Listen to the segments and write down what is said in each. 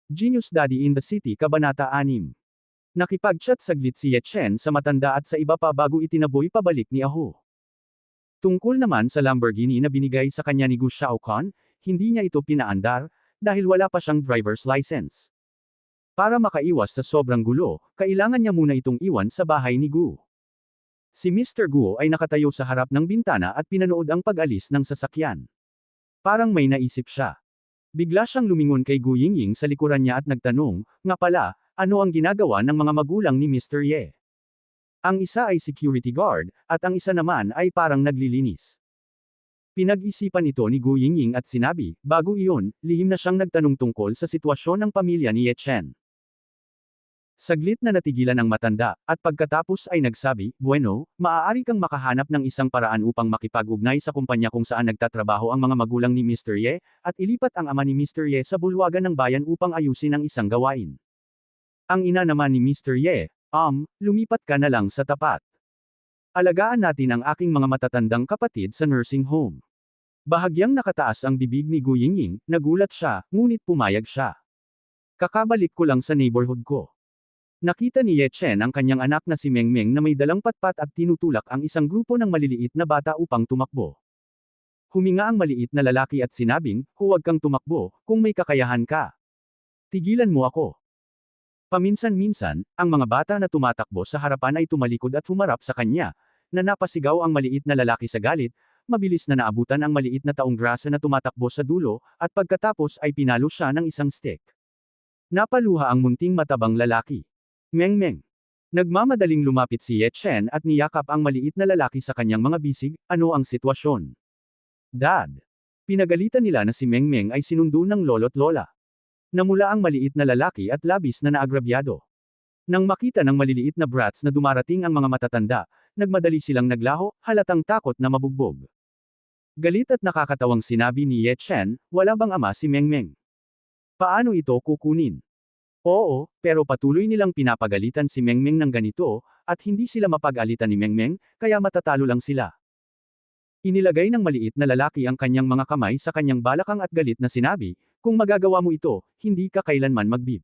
Genius Daddy in the City Kabanata 6. Nakipag-chat saglit si Ye Chen sa matanda at sa iba pa bago itinaboy pabalik ni Aho. Tungkol naman sa Lamborghini na binigay sa kanya ni Gu Xiaokan, hindi niya ito pinaandar, dahil wala pa siyang driver's license. Para makaiwas sa sobrang gulo, kailangan niya muna itong iwan sa bahay ni Gu. Si Mr. Gu ay nakatayo sa harap ng bintana at pinanood ang pag-alis ng sasakyan. Parang may naisip siya. Bigla siyang lumingon kay Gu Yingying sa likuran niya at nagtanong, nga pala, ano ang ginagawa ng mga magulang ni Mr. Ye? Ang isa ay security guard, at ang isa naman ay parang naglilinis. Pinag-isipan ito ni Gu Yingying at sinabi, bago iyon, lihim na siyang nagtanong tungkol sa sitwasyon ng pamilya ni Ye Chen. Saglit na natigilan ang matanda, at pagkatapos ay nagsabi, bueno, maaari kang makahanap ng isang paraan upang makipag-ugnay sa kumpanya kung saan nagtatrabaho ang mga magulang ni Mr. Ye, at ilipat ang ama ni Mr. Ye sa bulwagan ng bayan upang ayusin ang isang gawain. Ang ina naman ni Mr. Ye, lumipat ka na lang sa tapat. Alagaan natin ang aking mga matatandang kapatid sa nursing home. Bahagyang nakataas ang bibig ni Gu Yingying, nagulat siya, ngunit pumayag siya. Kakabalik ko lang sa neighborhood ko. Nakita ni Ye Chen ang kanyang anak na si Mengmeng na may dalang patpat at tinutulak ang isang grupo ng maliliit na bata upang tumakbo. Huminga ang maliit na lalaki at sinabing, huwag kang tumakbo, kung may kakayahan ka. Tigilan mo ako. Paminsan-minsan, ang mga bata na tumatakbo sa harapan ay tumalikod at humarap sa kanya, na napasigaw ang maliit na lalaki sa galit, mabilis na naabutan ang maliit na taong grasa na tumatakbo sa dulo, at pagkatapos ay pinalo siya ng isang stick. Napaluha ang munting matabang lalaki. Mengmeng. Nagmamadaling lumapit si Ye Chen at niyakap ang maliit na lalaki sa kanyang mga bisig, ano ang sitwasyon? Dad. Pinagalitan nila na si Mengmeng ay sinundo ng lolo't lola. Namula ang maliit na lalaki at labis na naagrabyado. Nang makita ng maliliit na brats na dumarating ang mga matatanda, nagmadali silang naglaho, halatang takot na mabugbog. Galit at nakakatawang sinabi ni Ye Chen, wala bang ama si Mengmeng? Paano ito kukunin? Oo, pero patuloy nilang pinapagalitan si Mengmeng ng ganito, at hindi sila mapag-alitan ni Mengmeng, kaya matatalo lang sila. Inilagay ng maliit na lalaki ang kanyang mga kamay sa kanyang balakang at galit na sinabi, kung magagawa mo ito, hindi ka kailanman magbib.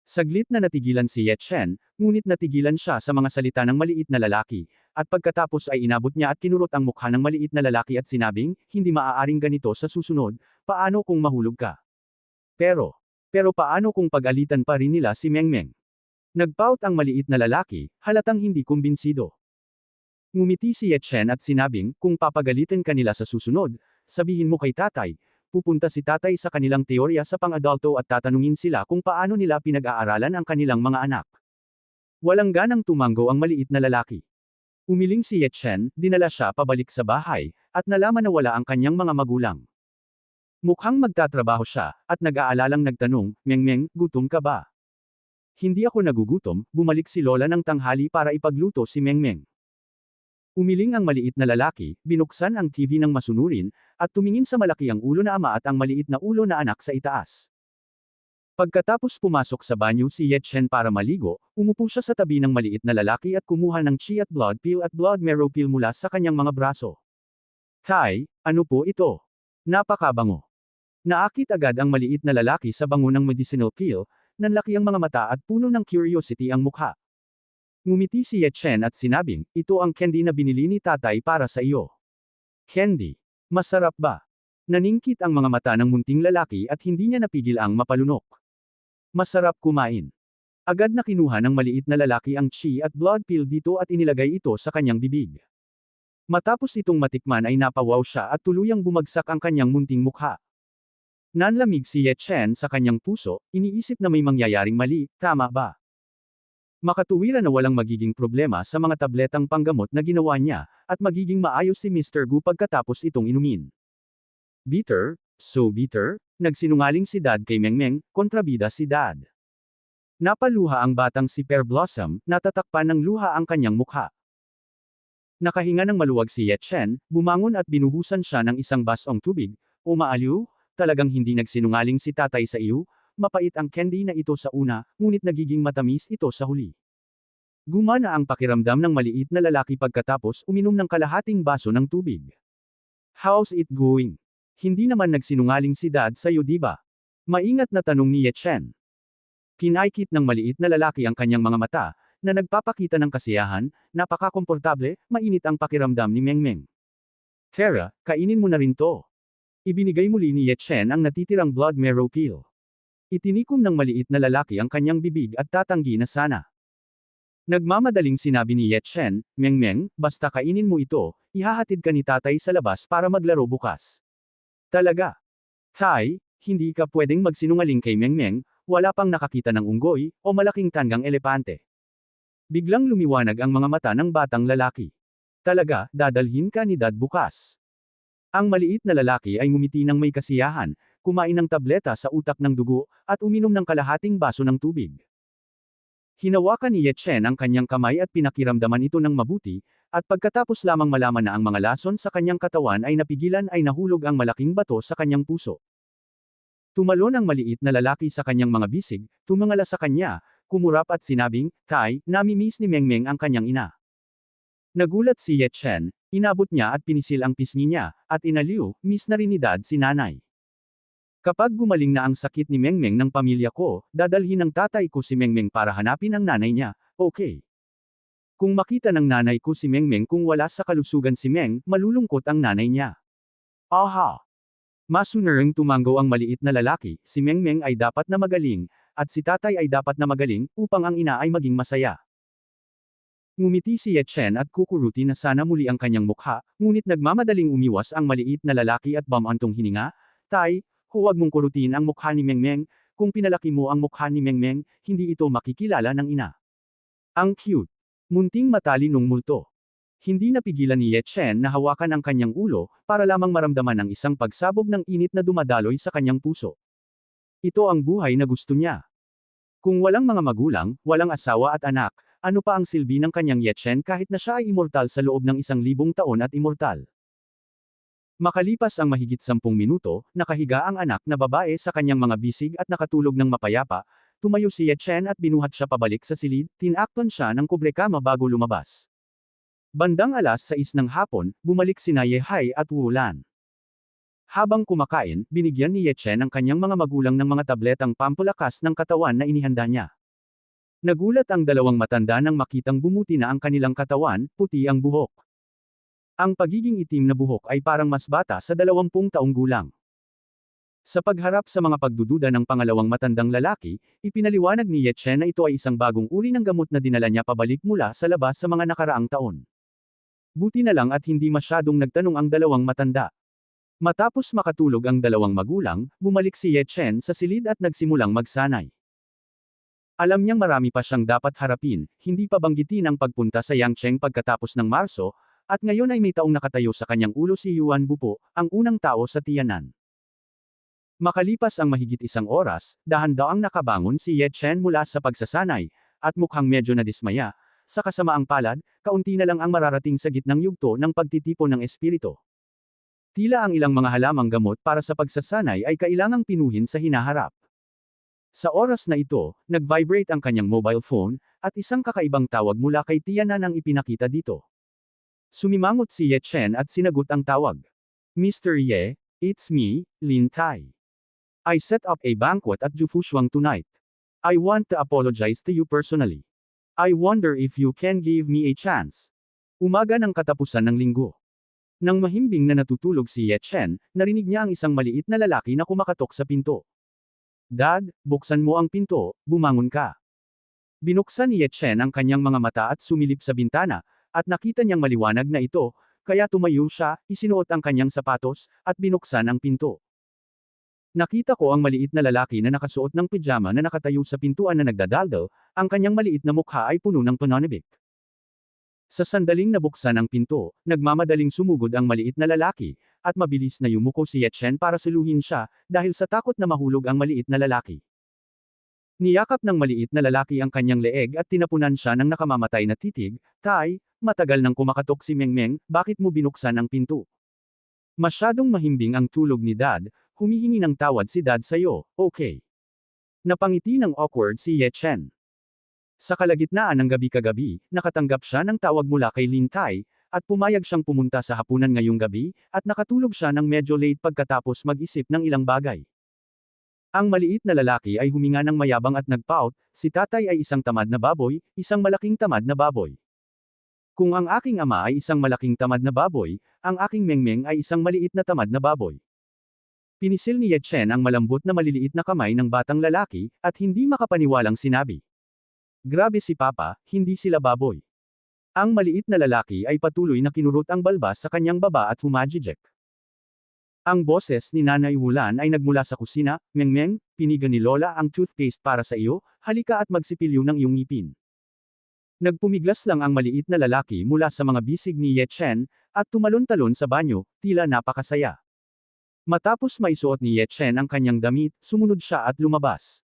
Saglit na natigilan si Ye Chen, ngunit natigilan siya sa mga salita ng maliit na lalaki, at pagkatapos ay inabot niya at kinurot ang mukha ng maliit na lalaki at sinabing, hindi maaaring ganito sa susunod, paano kung mahulog ka? Pero paano kung pag-alitan pa rin nila si Mengmeng? Nagpout ang maliit na lalaki, halatang hindi kumbinsido. Ngumiti si Ye Chen at sinabing, kung papagalitan ka nila sa susunod, sabihin mo kay tatay, pupunta si tatay sa kanilang teorya sa pang-adulto at tatanungin sila kung paano nila pinag-aaralan ang kanilang mga anak. Walang ganang tumango ang maliit na lalaki. Umiling si Ye Chen, dinala siya pabalik sa bahay, at nalaman na wala ang kanyang mga magulang. Mukhang magtatrabaho siya, at nag-aalalang nagtanong, Mengmeng, gutom ka ba? Hindi ako nagugutom, bumalik si Lola ng tanghali para ipagluto si Mengmeng. Umiling ang maliit na lalaki, binuksan ang TV ng masunurin, at tumingin sa malaki ang ulo na ama at ang maliit na ulo na anak sa itaas. Pagkatapos pumasok sa banyo si Ye Chen para maligo, umupo siya sa tabi ng maliit na lalaki at kumuha ng chi at blood marrow pill mula sa kanyang mga braso. Tay, ano po ito? Napakabango. Naakit agad ang maliit na lalaki sa bango ng medicinal pill, nanlaki ang mga mata at puno ng curiosity ang mukha. Ngumiti si Ye Chen at sinabing, ito ang candy na binili ni tatay para sa iyo. Candy. Masarap ba? Naningkit ang mga mata ng munting lalaki at hindi niya napigil ang mapalunok. Masarap kumain. Agad na kinuha ng maliit na lalaki ang chi at blood pill dito at inilagay ito sa kanyang bibig. Matapos itong matikman ay napawaw siya at tuluyang bumagsak ang kanyang munting mukha. Nanlamig si Ye Chen sa kanyang puso, iniisip na may mangyayaring mali, tama ba? Makatuwiran na walang magiging problema sa mga tabletang panggamot na ginawa niya, at magiging maayos si Mr. Gu pagkatapos itong inumin. Bitter, so bitter, nagsinungaling si Dad kay Mengmeng, kontrabida si Dad. Napaluha ang batang si Pear Blossom, natatakpan ng luha ang kanyang mukha. Nakahinga ng maluwag si Ye Chen, bumangon at binuhusan siya ng isang basong tubig, o maaliw? Talagang hindi nagsinungaling si tatay sa iyo, mapait ang candy na ito sa una, ngunit nagiging matamis ito sa huli. Gumana ang pakiramdam ng maliit na lalaki pagkatapos uminom ng kalahating baso ng tubig. How's it going? Hindi naman nagsinungaling si Dad sa iyo, diba? Maingat na tanong ni Ye Chen. Kinaikit ng maliit na lalaki ang kanyang mga mata, na nagpapakita ng kasiyahan, napakakomportable, mainit ang pakiramdam ni Mengmeng. Tara, kainin mo na rin to. Ibinigay muli ni Ye Chen ang natitirang blood marrow pill. Itinikom ng maliit na lalaki ang kanyang bibig at tatanggi na sana. Nagmamadaling sinabi ni Ye Chen, Mengmeng, basta kainin mo ito, ihahatid ka ni tatay sa labas para maglaro bukas. Talaga? Tay, hindi ka pwedeng magsinungaling kay Mengmeng, wala pang nakakita ng unggoy, o malaking tanggang elepante. Biglang lumiwanag ang mga mata ng batang lalaki. Talaga, dadalhin ka ni Dad bukas. Ang maliit na lalaki ay ngumiti ng may kasiyahan, kumain ng tableta sa utak ng dugo, at uminom ng kalahating baso ng tubig. Hinawakan ni Ye Chen ang kanyang kamay at pinakiramdaman ito ng mabuti, at pagkatapos lamang malaman na ang mga lason sa kanyang katawan ay napigilan ay nahulog ang malaking bato sa kanyang puso. Tumalon ang maliit na lalaki sa kanyang mga bisig, tumangala sa kanya, kumurap at sinabing, Tay, namimiss ni Mengmeng ang kanyang ina. Nagulat si Ye Chen, inabot niya at pinisil ang pisngi niya, at inaliw, miss na rin ni Dad si nanay. Kapag gumaling na ang sakit ni Mengmeng ng pamilya ko, dadalhin ng tatay ko si Mengmeng para hanapin ang nanay niya, okay. Kung makita ng nanay ko si Mengmeng kung wala sa kalusugan si Meng, malulungkot ang nanay niya. Aha! Masunarang tumango ang maliit na lalaki, si Mengmeng ay dapat na magaling, at si tatay ay dapat na magaling, upang ang ina ay maging masaya. Ngumiti si Ye Chen at kukuruti na sana muli ang kanyang mukha, ngunit nagmamadaling umiwas ang maliit na lalaki at bamantong hininga, Tay, huwag mong kurutin ang mukha ni Mengmeng, kung pinalaki mo ang mukha ni Mengmeng, hindi ito makikilala ng ina. Ang cute. Munting matalinong multo. Hindi napigilan ni Ye Chen na hawakan ang kanyang ulo, para lamang maramdaman ang isang pagsabog ng init na dumadaloy sa kanyang puso. Ito ang buhay na gusto niya. Kung walang mga magulang, walang asawa at anak, ano pa ang silbi ng kanyang Ye Chen kahit na siya ay immortal sa loob ng 1,000 taon at immortal? Makalipas ang mahigit 10 minuto, nakahiga ang anak na babae sa kanyang mga bisig at nakatulog ng mapayapa, tumayo si Ye Chen at binuhat siya pabalik sa silid, tinakpan siya ng kubrekama bago lumabas. Bandang 6:00 ng hapon, bumalik sina Ye Hai at Wu Lan. Habang kumakain, binigyan ni Ye Chen ang kanyang mga magulang ng mga tabletang pampalakas ng katawan na inihanda niya. Nagulat ang dalawang matanda nang makitang bumuti na ang kanilang katawan, puti ang buhok. Ang pagiging itim na buhok ay parang mas bata sa 20 taong gulang. Sa pagharap sa mga pagdududa ng pangalawang matandang lalaki, ipinaliwanag ni Ye Chen na ito ay isang bagong uri ng gamot na dinala niya pabalik mula sa labas sa mga nakaraang taon. Buti na lang at hindi masyadong nagtanong ang dalawang matanda. Matapos makatulog ang dalawang magulang, bumalik si Ye Chen sa silid at nagsimulang magsanay. Alam niyang marami pa siyang dapat harapin, hindi pa banggitin ang pagpunta sa Yangcheng pagkatapos ng Marso, at ngayon ay may taong nakatayo sa kanyang ulo si Yuan Bupo, ang unang tao sa Tianan. Makalipas ang mahigit 1 oras, dahan-daang nakabangon si Ye Chen mula sa pagsasanay, at mukhang medyo nadismaya. Sa kasamaang palad, kaunti na lang ang mararating sa gitnang yugto ng pagtitipon ng espiritu. Tila ang ilang mga halamang gamot para sa pagsasanay ay kailangang pinuhin sa hinaharap. Sa oras na ito, nag-vibrate ang kanyang mobile phone, at isang kakaibang tawag mula kay Tianan ang ipinakita dito. Sumimangot si Ye Chen at sinagot ang tawag. Mr. Ye, it's me, Lin Tai. I set up a banquet at Jufushuang tonight. I want to apologize to you personally. I wonder if you can give me a chance. Umaga ng katapusan ng linggo. Nang mahimbing na natutulog si Ye Chen, narinig niya ang isang maliit na lalaki na kumakatok sa pinto. Dad, buksan mo ang pinto, bumangon ka. Binuksan ni Ye Chen ang kanyang mga mata at sumilip sa bintana, at nakita niyang maliwanag na ito, kaya tumayo siya, isinuot ang kanyang sapatos, at binuksan ang pinto. Nakita ko ang maliit na lalaki na nakasuot ng pijama na nakatayo sa pintuan na nagdadaldal, ang kanyang maliit na mukha ay puno ng pananabik. Sa sandaling nabuksan ang pinto, nagmamadaling sumugod ang maliit na lalaki, at mabilis na yumuko si Ye Chen para saluhin siya, dahil sa takot na mahulog ang maliit na lalaki. Niyakap ng maliit na lalaki ang kanyang leeg at tinapunan siya ng nakamamatay na titig, Tay, matagal nang kumakatok si Mengmeng, bakit mo binuksan ang pinto? Masyadong mahimbing ang tulog ni Dad, humihingi ng tawad si Dad sa'yo, okay. Napangiti ng awkward si Ye Chen. Sa kalagitnaan ng gabi kagabi, nakatanggap siya ng tawag mula kay Lin Tai, at pumayag siyang pumunta sa hapunan ngayong gabi, at nakatulog siya ng medyo late pagkatapos mag-isip ng ilang bagay. Ang maliit na lalaki ay huminga ng mayabang at nagpout, si tatay ay isang tamad na baboy, isang malaking tamad na baboy. Kung ang aking ama ay isang malaking tamad na baboy, ang aking mengmeng ay isang maliit na tamad na baboy. Pinisil ni Ye Chen ang malambot na maliliit na kamay ng batang lalaki, at hindi makapaniwalang sinabi. Grabe si Papa, hindi sila baboy. Ang maliit na lalaki ay patuloy na kinurot ang balbas sa kanyang baba at humajijek. Ang boses ni Nanay Wulan ay nagmula sa kusina, Mengmeng, piniga ni Lola ang toothpaste para sa iyo, halika at magsipilyo ng iyong ngipin. Nagpumiglas lang ang maliit na lalaki mula sa mga bisig ni Ye Chen, at tumalon-talon sa banyo, tila napakasaya. Matapos maisuot ni Ye Chen ang kanyang damit, sumunod siya at lumabas.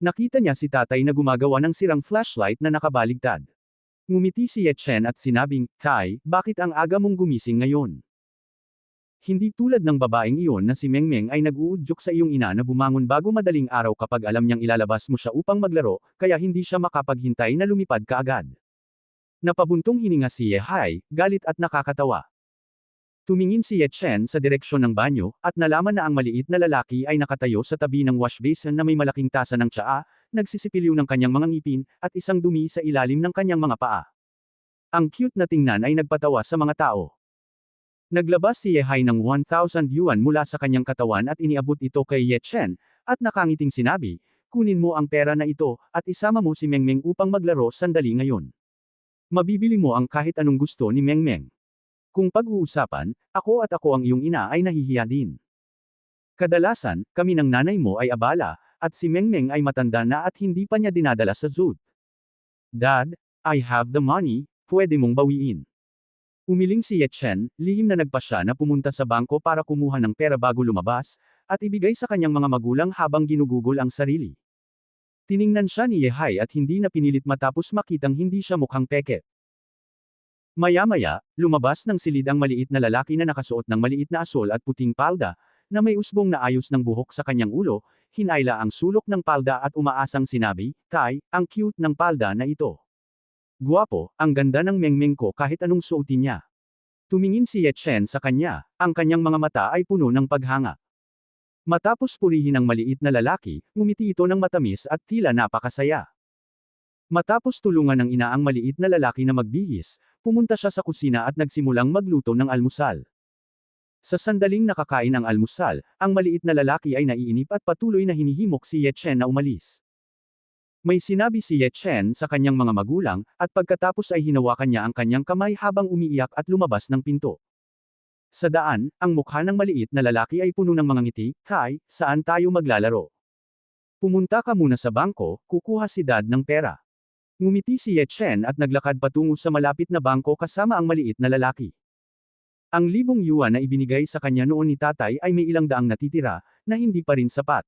Nakita niya si tatay na gumagawa ng sirang flashlight na nakabaligtad. Ngumiti si Ye Chen at sinabing, Tay, bakit ang aga mong gumising ngayon? Hindi tulad ng babaeng iyon na si Mengmeng ay nag-uudyok sa iyong ina na bumangon bago madaling araw kapag alam niyang ilalabas mo siya upang maglaro, kaya hindi siya makapaghintay na lumipad kaagad. Napabuntong hininga si Ye Hai, galit at nakakatawa. Tumingin si Ye Chen sa direksyon ng banyo, at nalaman na ang maliit na lalaki ay nakatayo sa tabi ng wash basin na may malaking tasa ng tsaa, nagsisipilyo ng kanyang mga ngipin, at isang dumi sa ilalim ng kanyang mga paa. Ang cute na tingnan ay nagpatawa sa mga tao. Naglabas si Ye Hai ng 1,000 yuan mula sa kanyang katawan at iniabot ito kay Ye Chen, at nakangiting sinabi, kunin mo ang pera na ito, at isama mo si Mengmeng upang maglaro sandali ngayon. Mabibili mo ang kahit anong gusto ni Mengmeng. Kung pag-uusapan, ako at ako ang iyong ina ay nahihiya din. Kadalasan, kami ng nanay mo ay abala, at si Mengmeng ay matanda na at hindi pa niya dinadala sa zoo. Dad, I have the money, pwede mong bawiin. Umiling si Ye Chen, lihim na nagpa siya na pumunta sa bangko para kumuha ng pera bago lumabas, at ibigay sa kanyang mga magulang habang ginugugol ang sarili. Tiningnan siya ni Ye Hai at hindi na pinilit matapos makitang hindi siya mukhang peke. Maya-maya, lumabas ng silid ang maliit na lalaki na nakasuot ng maliit na asol at puting palda, na may usbong na ayos ng buhok sa kanyang ulo, hinayla ang sulok ng palda at umaasang sinabi, Tay, ang cute ng palda na ito. Guwapo, ang ganda ng Mengmeng ko kahit anong suotin niya. Tumingin si Ye Chen sa kanya, ang kanyang mga mata ay puno ng paghanga. Matapos purihin ang maliit na lalaki, ngumiti ito ng matamis at tila napakasaya. Matapos tulungan ng ina ang maliit na lalaki na magbihis, pumunta siya sa kusina at nagsimulang magluto ng almusal. Sa sandaling nakakain ang almusal, ang maliit na lalaki ay naiinip at patuloy na hinihimok si Ye Chen na umalis. May sinabi si Ye Chen sa kanyang mga magulang, at pagkatapos ay hinawakan niya ang kanyang kamay habang umiiyak at lumabas ng pinto. Sa daan, ang mukha ng maliit na lalaki ay puno ng mga ngiti, Tay, saan tayo maglalaro? Pumunta ka muna sa bangko, kukuha si Dad ng pera. Ngumiti si Ye Chen at naglakad patungo sa malapit na bangko kasama ang maliit na lalaki. Ang 1,000 yuan na ibinigay sa kanya noon ni tatay ay may ilang daang natitira, na hindi pa rin sapat.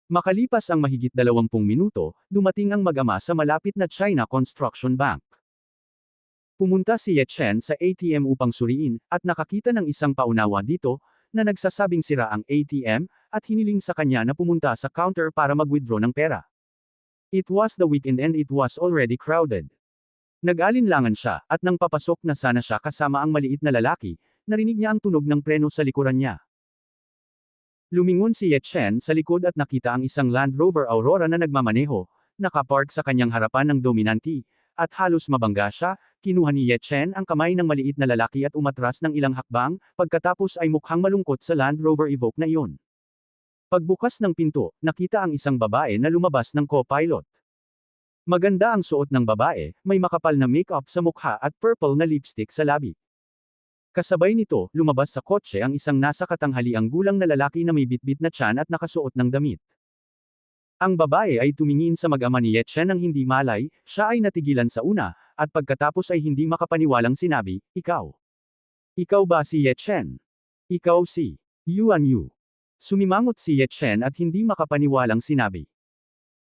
Makalipas ang mahigit 20 minuto, dumating ang mag-ama sa malapit na China Construction Bank. Pumunta si Ye Chen sa ATM upang suriin, at nakakita ng isang paunawa dito, na nagsasabing sira ang ATM, at hiniling sa kanya na pumunta sa counter para mag-withdraw ng pera. It was the weekend and it was already crowded. Nag-alinlangan siya, at nang papasok na sana siya kasama ang maliit na lalaki, narinig niya ang tunog ng preno sa likuran niya. Lumingon si Ye Chen sa likod at nakita ang isang Land Rover Aurora na nagmamaneho, nakapark sa kanyang harapan ng dominanti, at halos mabangga siya, kinuha ni Ye Chen ang kamay ng maliit na lalaki at umatras ng ilang hakbang, pagkatapos ay mukhang malungkot sa Land Rover Evoque na iyon. Pagbukas ng pinto, nakita ang isang babae na lumabas ng co-pilot. Maganda ang suot ng babae, may makapal na make-up sa mukha at purple na lipstick sa labi. Kasabay nito, lumabas sa kotse ang isang nasa katanghaliang gulang na lalaki na may bitbit na tiyan at nakasuot ng damit. Ang babae ay tumingin sa mag-ama ni Ye Chen nang hindi malay, siya ay natigilan sa una, at pagkatapos ay hindi makapaniwalang sinabi, Ikaw. Ikaw ba si Ye Chen? Ikaw si Yuan Yu. Sumimangot si Ye Chen at hindi makapaniwalang sinabi.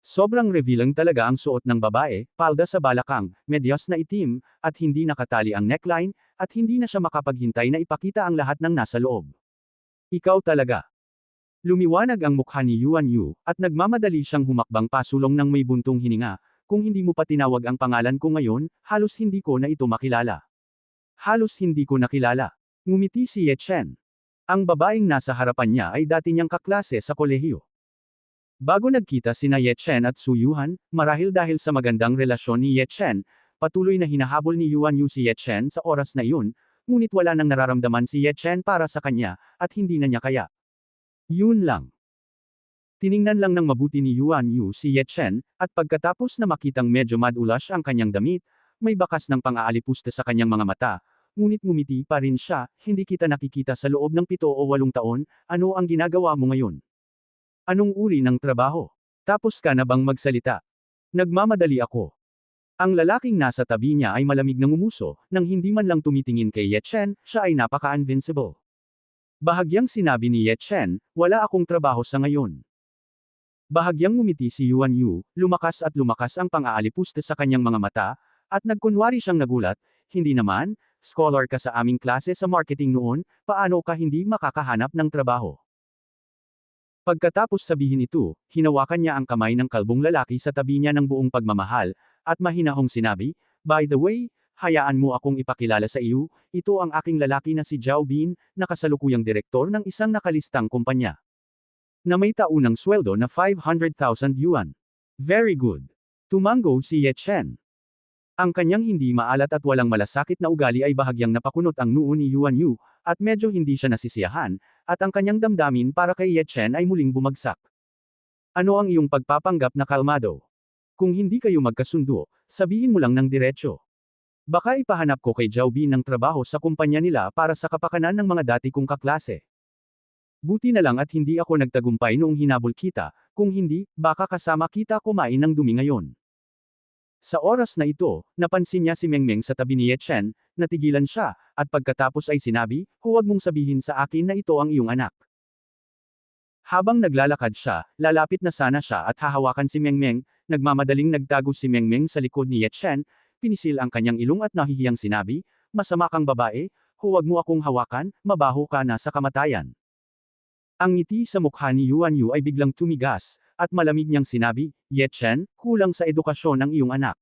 Sobrang revealing talaga ang suot ng babae, palda sa balakang, medyas na itim, at hindi nakatali ang neckline, at hindi na siya makapaghintay na ipakita ang lahat ng nasa loob. Ikaw talaga. Lumiwanag ang mukha ni Yuan Yu, at nagmamadali siyang humakbang pasulong ng may buntong hininga, kung hindi mo pa tinawag ang pangalan ko ngayon, halos hindi ko na ito makilala. Halos hindi ko nakilala. Ngumiti si Ye Chen. Ang babaeng nasa harapan niya ay dati niyang kaklase sa kolehiyo. Bago nagkita sina Ye Chen at Su Yuhan, marahil dahil sa magandang relasyon ni Ye Chen, patuloy na hinahabol ni Yuan Yu si Ye Chen sa oras na iyon, ngunit wala nang nararamdaman si Ye Chen para sa kanya, at hindi na niya kaya. Yun lang. Tiningnan lang ng mabuti ni Yuan Yu si Ye Chen, at pagkatapos na makitang medyo madulas ang kanyang damit, may bakas ng pang-aalipusta sa kanyang mga mata, ngunit ngumiti pa rin siya. Hindi kita nakikita sa loob ng 7 o 8 taon, ano ang ginagawa mo ngayon? Anong uri ng trabaho? Tapos ka na bang magsalita? Nagmamadali ako. Ang lalaking nasa tabi niya ay malamig na ngumuso, nang hindi man lang tumitingin kay Ye Chen, siya ay napaka-invincible. Bahagyang sinabi ni Ye Chen, wala akong trabaho sa ngayon. Bahagyang ngumiti si Yuan Yu, lumakas at lumakas ang pang-aalipusta sa kanyang mga mata, at nagkunwari siyang nagulat, hindi naman, scholar ka sa aming klase sa marketing noon, paano ka hindi makakahanap ng trabaho? Pagkatapos sabihin ito, hinawakan niya ang kamay ng kalbong lalaki sa tabi niya ng buong pagmamahal, at mahinahong sinabi, by the way, hayaan mo akong ipakilala sa iyo, ito ang aking lalaki na si Zhao Bin, na kasalukuyang direktor ng isang nakalistang kumpanya. Na may taunang sweldo na 500,000 yuan. Very good. Tumango si Ye Chen. Ang kanyang hindi maalat at walang malasakit na ugali ay bahagyang napakunot ang noo ni Yuan Yu, at medyo hindi siya nasisiyahan, at ang kanyang damdamin para kay Ye Chen ay muling bumagsak. Ano ang iyong pagpapanggap na kalmado? Kung hindi kayo magkasundo, sabihin mo lang ng diretsyo. Baka ipahanap ko kay Zhao Bin ng trabaho sa kumpanya nila para sa kapakanan ng mga dati kong kaklase. Buti na lang at hindi ako nagtagumpay noong hinabol kita, kung hindi, baka kasama kita kumain ng dumi ngayon. Sa oras na ito, napansin niya si Mengmeng sa tabi ni Ye Chen, natigilan siya, at pagkatapos ay sinabi, huwag mong sabihin sa akin na ito ang iyong anak. Habang naglalakad siya, lalapit na sana siya at hahawakan si Mengmeng, nagmamadaling nagtago si Mengmeng sa likod ni Ye Chen, pinisil ang kanyang ilong at nahihiyang sinabi, masama kang babae, huwag mo akong hawakan, mabaho ka na sa kamatayan. Ang ngiti sa mukha ni Yuan Yu ay biglang tumigas, at malamig niyang sinabi, Ye Chen, kulang sa edukasyon ang iyong anak.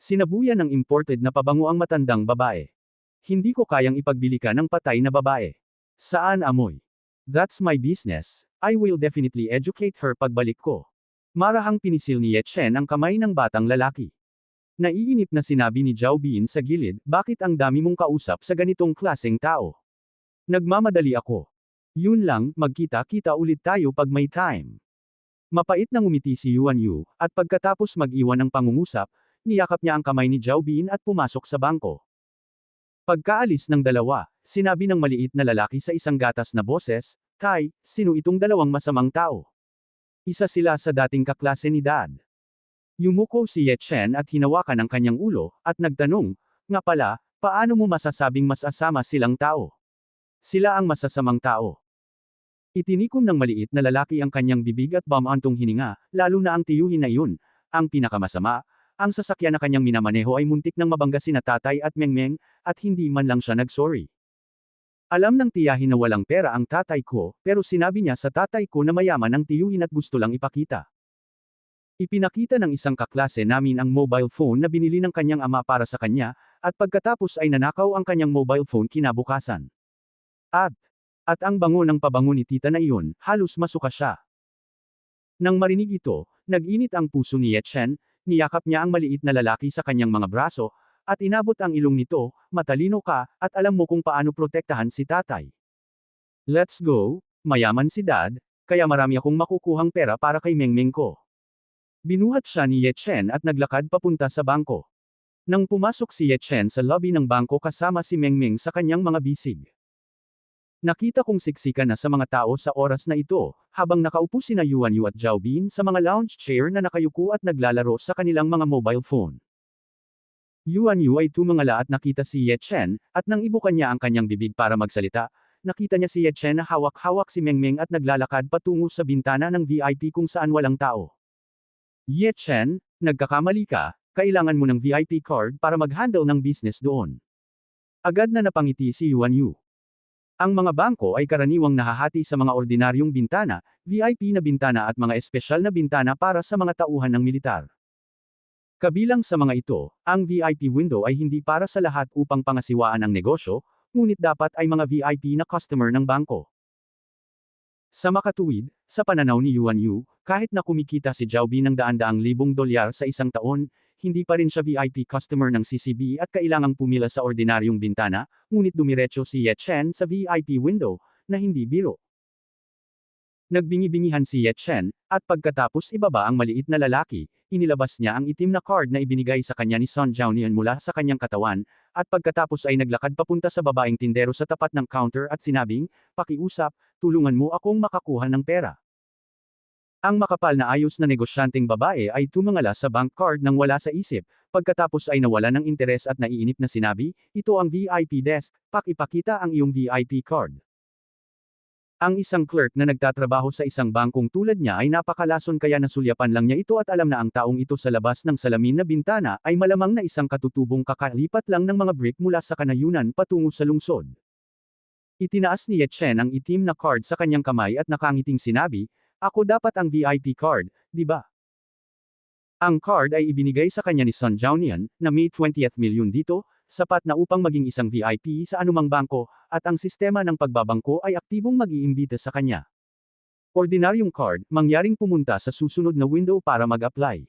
Sinabuyan ng imported na pabango ang matandang babae. Hindi ko kayang ipagbili ka ng patay na babae. Saan amoy? That's my business. I will definitely educate her pagbalik ko. Marahang pinisil ni Ye Chen ang kamay ng batang lalaki. Naiinip na sinabi ni Zhao Bin sa gilid, bakit ang dami mong kausap sa ganitong klaseng tao? Nagmamadali ako. Yun lang, magkita-kita ulit tayo pag may time. Mapait na ngumiti si Yuan Yu, at pagkatapos mag-iwan ng pangungusap, niyakap niya ang kamay ni Zhao Bin at pumasok sa bangko. Pagkaalis ng dalawa, sinabi ng maliit na lalaki sa isang gatas na boses, Kai, sino itong dalawang masamang tao? Isa sila sa dating kaklase ni Dad. Yumuko si Ye Chen at hinawakan ang kanyang ulo, at nagtanong, nga pala, paano mo masasabing mas asama silang tao? Sila ang masasamang tao. Itinikom ng maliit na lalaki ang kanyang bibig at bumantong hininga, lalo na ang tiyuhin na iyon. Ang pinakamasama, ang sasakyan na kanyang minamaneho ay muntik nang mabangga sina tatay at Mengmeng, at hindi man lang siya nagsorry. Alam ng tiyahin na walang pera ang tatay ko, pero sinabi niya sa tatay ko na mayaman ang tiyuhin at gusto lang ipakita. Ipinakita ng isang kaklase namin ang mobile phone na binili ng kanyang ama para sa kanya, at pagkatapos ay nanakaw ang kanyang mobile phone kinabukasan. At ang bango ng pabango ni tita na iyon, halos masuka siya. Nang marinig ito, nag-init ang puso ni Ye Chen, niyakap niya ang maliit na lalaki sa kanyang mga braso, at inabot ang ilong nito, matalino ka, at alam mo kung paano protektahan si tatay. Let's go, mayaman si Dad, kaya marami akong makukuhang pera para kay Mengmeng ko. Binuhat siya ni Ye Chen at naglakad papunta sa bangko. Nang pumasok si Ye Chen sa lobby ng bangko kasama si Mengmeng sa kanyang mga bisig. Nakita kong siksikan na sa mga tao sa oras na ito, habang nakaupo sina Yuan Yu at Zhao Bin sa mga lounge chair na nakayuko at naglalaro sa kanilang mga mobile phone. Yuan Yu ay tumangala at nakita si Ye Chen, at nang ibukan niya ang kanyang bibig para magsalita, nakita niya si Ye Chen na hawak-hawak si Mengmeng at naglalakad patungo sa bintana ng VIP kung saan walang tao. Ye Chen, nagkakamali ka, kailangan mo ng VIP card para mag-handle ng business doon. Agad na napangiti si Yuan Yu. Ang mga bangko ay karaniwang nahahati sa mga ordinaryong bintana, VIP na bintana at mga espesyal na bintana para sa mga tauhan ng militar. Kabilang sa mga ito, ang VIP window ay hindi para sa lahat upang pangasiwaan ang negosyo, ngunit dapat ay mga VIP na customer ng bangko. Sa makatuwid, sa pananaw ni Yuan Yu, kahit na kumikita si Zhao Bin ng daan-daang libong dolyar sa isang taon, hindi pa rin siya VIP customer ng CCB at kailangang pumila sa ordinaryong bintana, ngunit dumiretso si Ye Chen sa VIP window, na hindi biro. Nagbingi-bingihan si Ye Chen, at pagkatapos ibaba ang maliit na lalaki, inilabas niya ang itim na card na ibinigay sa kanya ni Sun Jiaonian mula sa kanyang katawan, at pagkatapos ay naglakad papunta sa babaeng tindero sa tapat ng counter at sinabing, "Pakiusap, tulungan mo akong makakuha ng pera." Ang makapal na ayos na negosyanteng babae ay tumangala sa bank card nang wala sa isip, pagkatapos ay nawala ng interes at naiinip na sinabi, "Ito ang VIP desk, pakipakita ang iyong VIP card." Ang isang clerk na nagtatrabaho sa isang bangkong tulad niya ay napakalason kaya nasulyapan lang niya ito at alam na ang taong ito sa labas ng salamin na bintana ay malamang na isang katutubong kakalipat lang ng mga brick mula sa kanayunan patungo sa lungsod. Itinaas ni Ye Chen ang itim na card sa kanyang kamay at nakangiting sinabi, "Ako dapat ang VIP card, di ba?" Ang card ay ibinigay sa kanya ni Sun Jiaonian, na may 20th milyon dito, sapat na upang maging isang VIP sa anumang bangko, at ang sistema ng pagbabangko ay aktibong mag-iimbita sa kanya. Ordinaryong card, mangyaring pumunta sa susunod na window para mag-apply.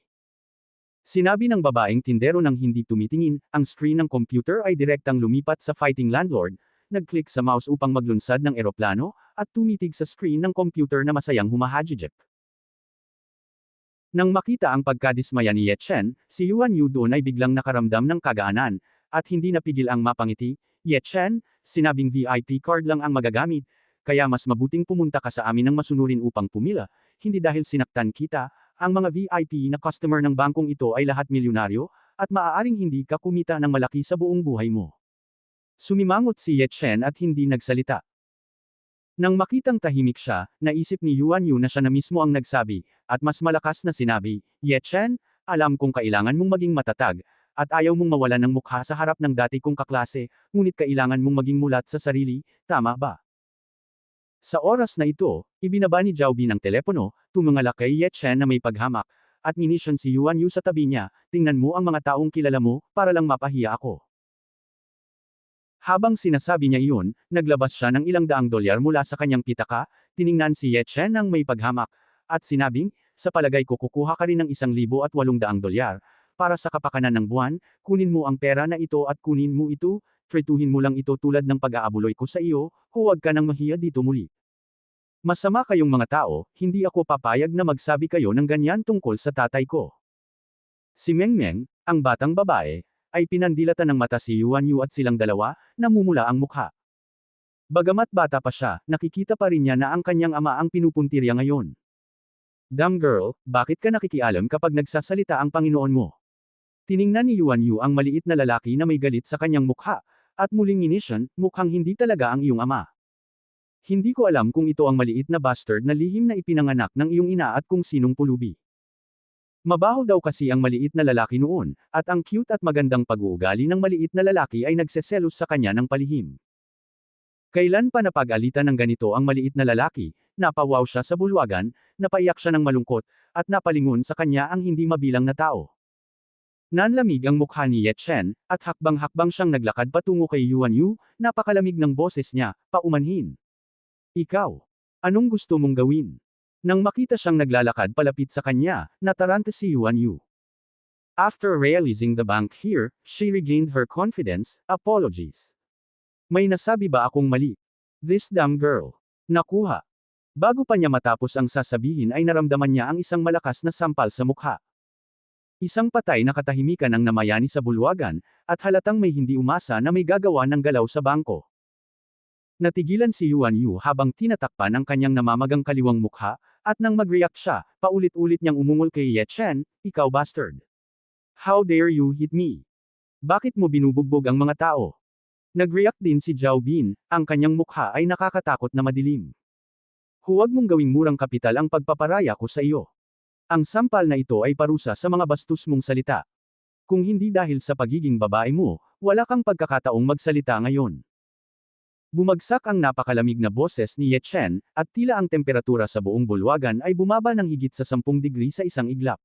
Sinabi ng babaeng tindero nang hindi tumitingin, ang screen ng computer ay direktang lumipat sa fighting landlord, nag-click sa mouse upang maglunsad ng eroplano, at tumitig sa screen ng computer na masayang humahajijek. Nang makita ang pagkadismaya ni Ye Chen, si Yuan Yu doon ay biglang nakaramdam ng kagaanan, at hindi napigil ang mapangiti. "Ye Chen, sinabing VIP card lang ang magagamit, kaya mas mabuting pumunta ka sa amin ng masunurin upang pumila, hindi dahil sinaktan kita, ang mga VIP na customer ng bangkong ito ay lahat milyonaryo, at maaaring hindi ka kumita ng malaki sa buong buhay mo." Sumimangot si Ye Chen at hindi nagsalita. Nang makitang tahimik siya, naisip ni Yuan Yu na siya na mismo ang nagsabi, at mas malakas na sinabi, "Ye Chen, alam kong kailangan mong maging matatag, at ayaw mong mawalan ng mukha sa harap ng dati kong kaklase, ngunit kailangan mong maging mulat sa sarili, tama ba?" Sa oras na ito, ibinaba ni Zhao Bin ang telepono, tumingala kay Ye Chen na may paghamak, at minisyon si Yuan Yu sa tabi niya, "Tingnan mo ang mga taong kilala mo, para lang mapahiya ako." Habang sinasabi niya iyon, naglabas siya ng ilang daang dolyar mula sa kanyang pitaka, tiningnan si Ye Chen ng may paghamak, at sinabing, "Sa palagay ko kukuha ka rin ng 1,800 dolyar, para sa kapakanan ng buwan, kunin mo ang pera na ito at kunin mo ito, tretuhin mo lang ito tulad ng pag-aabuloy ko sa iyo, huwag ka nang mahiya dito muli. Masama kayong mga tao, hindi ako papayag na magsabi kayo ng ganyan tungkol sa tatay ko." Si Mengmeng, ang batang babae, ay pinandilatan ng mata si Yuan Yu at silang dalawa, namumula ang mukha. Bagamat bata pa siya, nakikita pa rin niya na ang kanyang ama ang pinupuntirya ngayon. "Damn girl, bakit ka nakikialam kapag nagsasalita ang Panginoon mo?" Tiningnan ni Yuan Yu ang maliit na lalaki na may galit sa kanyang mukha, at muling inisyon, "Mukhang hindi talaga ang iyong ama. Hindi ko alam kung ito ang maliit na bastard na lihim na ipinanganak ng iyong ina at kung sinong pulubi. Mabaho daw kasi ang maliit na lalaki noon, at ang cute at magandang pag-uugali ng maliit na lalaki ay nagseselos sa kanya ng palihim. Kailan pa napag-alitan ng ganito ang maliit na lalaki, napawaw siya sa bulwagan, napaiyak siya ng malungkot, at napalingon sa kanya ang hindi mabilang na tao. Nanlamig ang mukha ni Ye Chen, at hakbang-hakbang siyang naglakad patungo kay Yuan Yu, napakalamig ng boses niya, paumanhin. "Ikaw, anong gusto mong gawin?" Nang makita siyang naglalakad palapit sa kanya, nataranta si Yuan Yu. After realizing the bank here, she regained her confidence. "Apologies. May nasabi ba akong mali? This damn girl." Nakuha. Bago pa niya matapos ang sasabihin ay naramdaman niya ang isang malakas na sampal sa mukha. Isang patay na katahimikan ang namayani sa bulwagan, at halatang may hindi umasa na may gagawa ng galaw sa bangko. Natigilan si Yuan Yu habang tinatakpan ang kanyang namamagang kaliwang mukha, at nang mag-react siya, paulit-ulit niyang umungol kay Ye Chen, "Ikaw bastard. How dare you hit me? Bakit mo binubugbog ang mga tao?" Nag-react din si Zhao Bin, ang kanyang mukha ay nakakatakot na madilim. "Huwag mong gawing murang kapital ang pagpaparaya ko sa iyo. Ang sampal na ito ay parusa sa mga bastos mong salita. Kung hindi dahil sa pagiging babae mo, wala kang pagkakataong magsalita ngayon." Bumagsak ang napakalamig na boses ni Ye Chen, at tila ang temperatura sa buong bulwagan ay bumaba ng higit sa 10 degree sa isang iglap.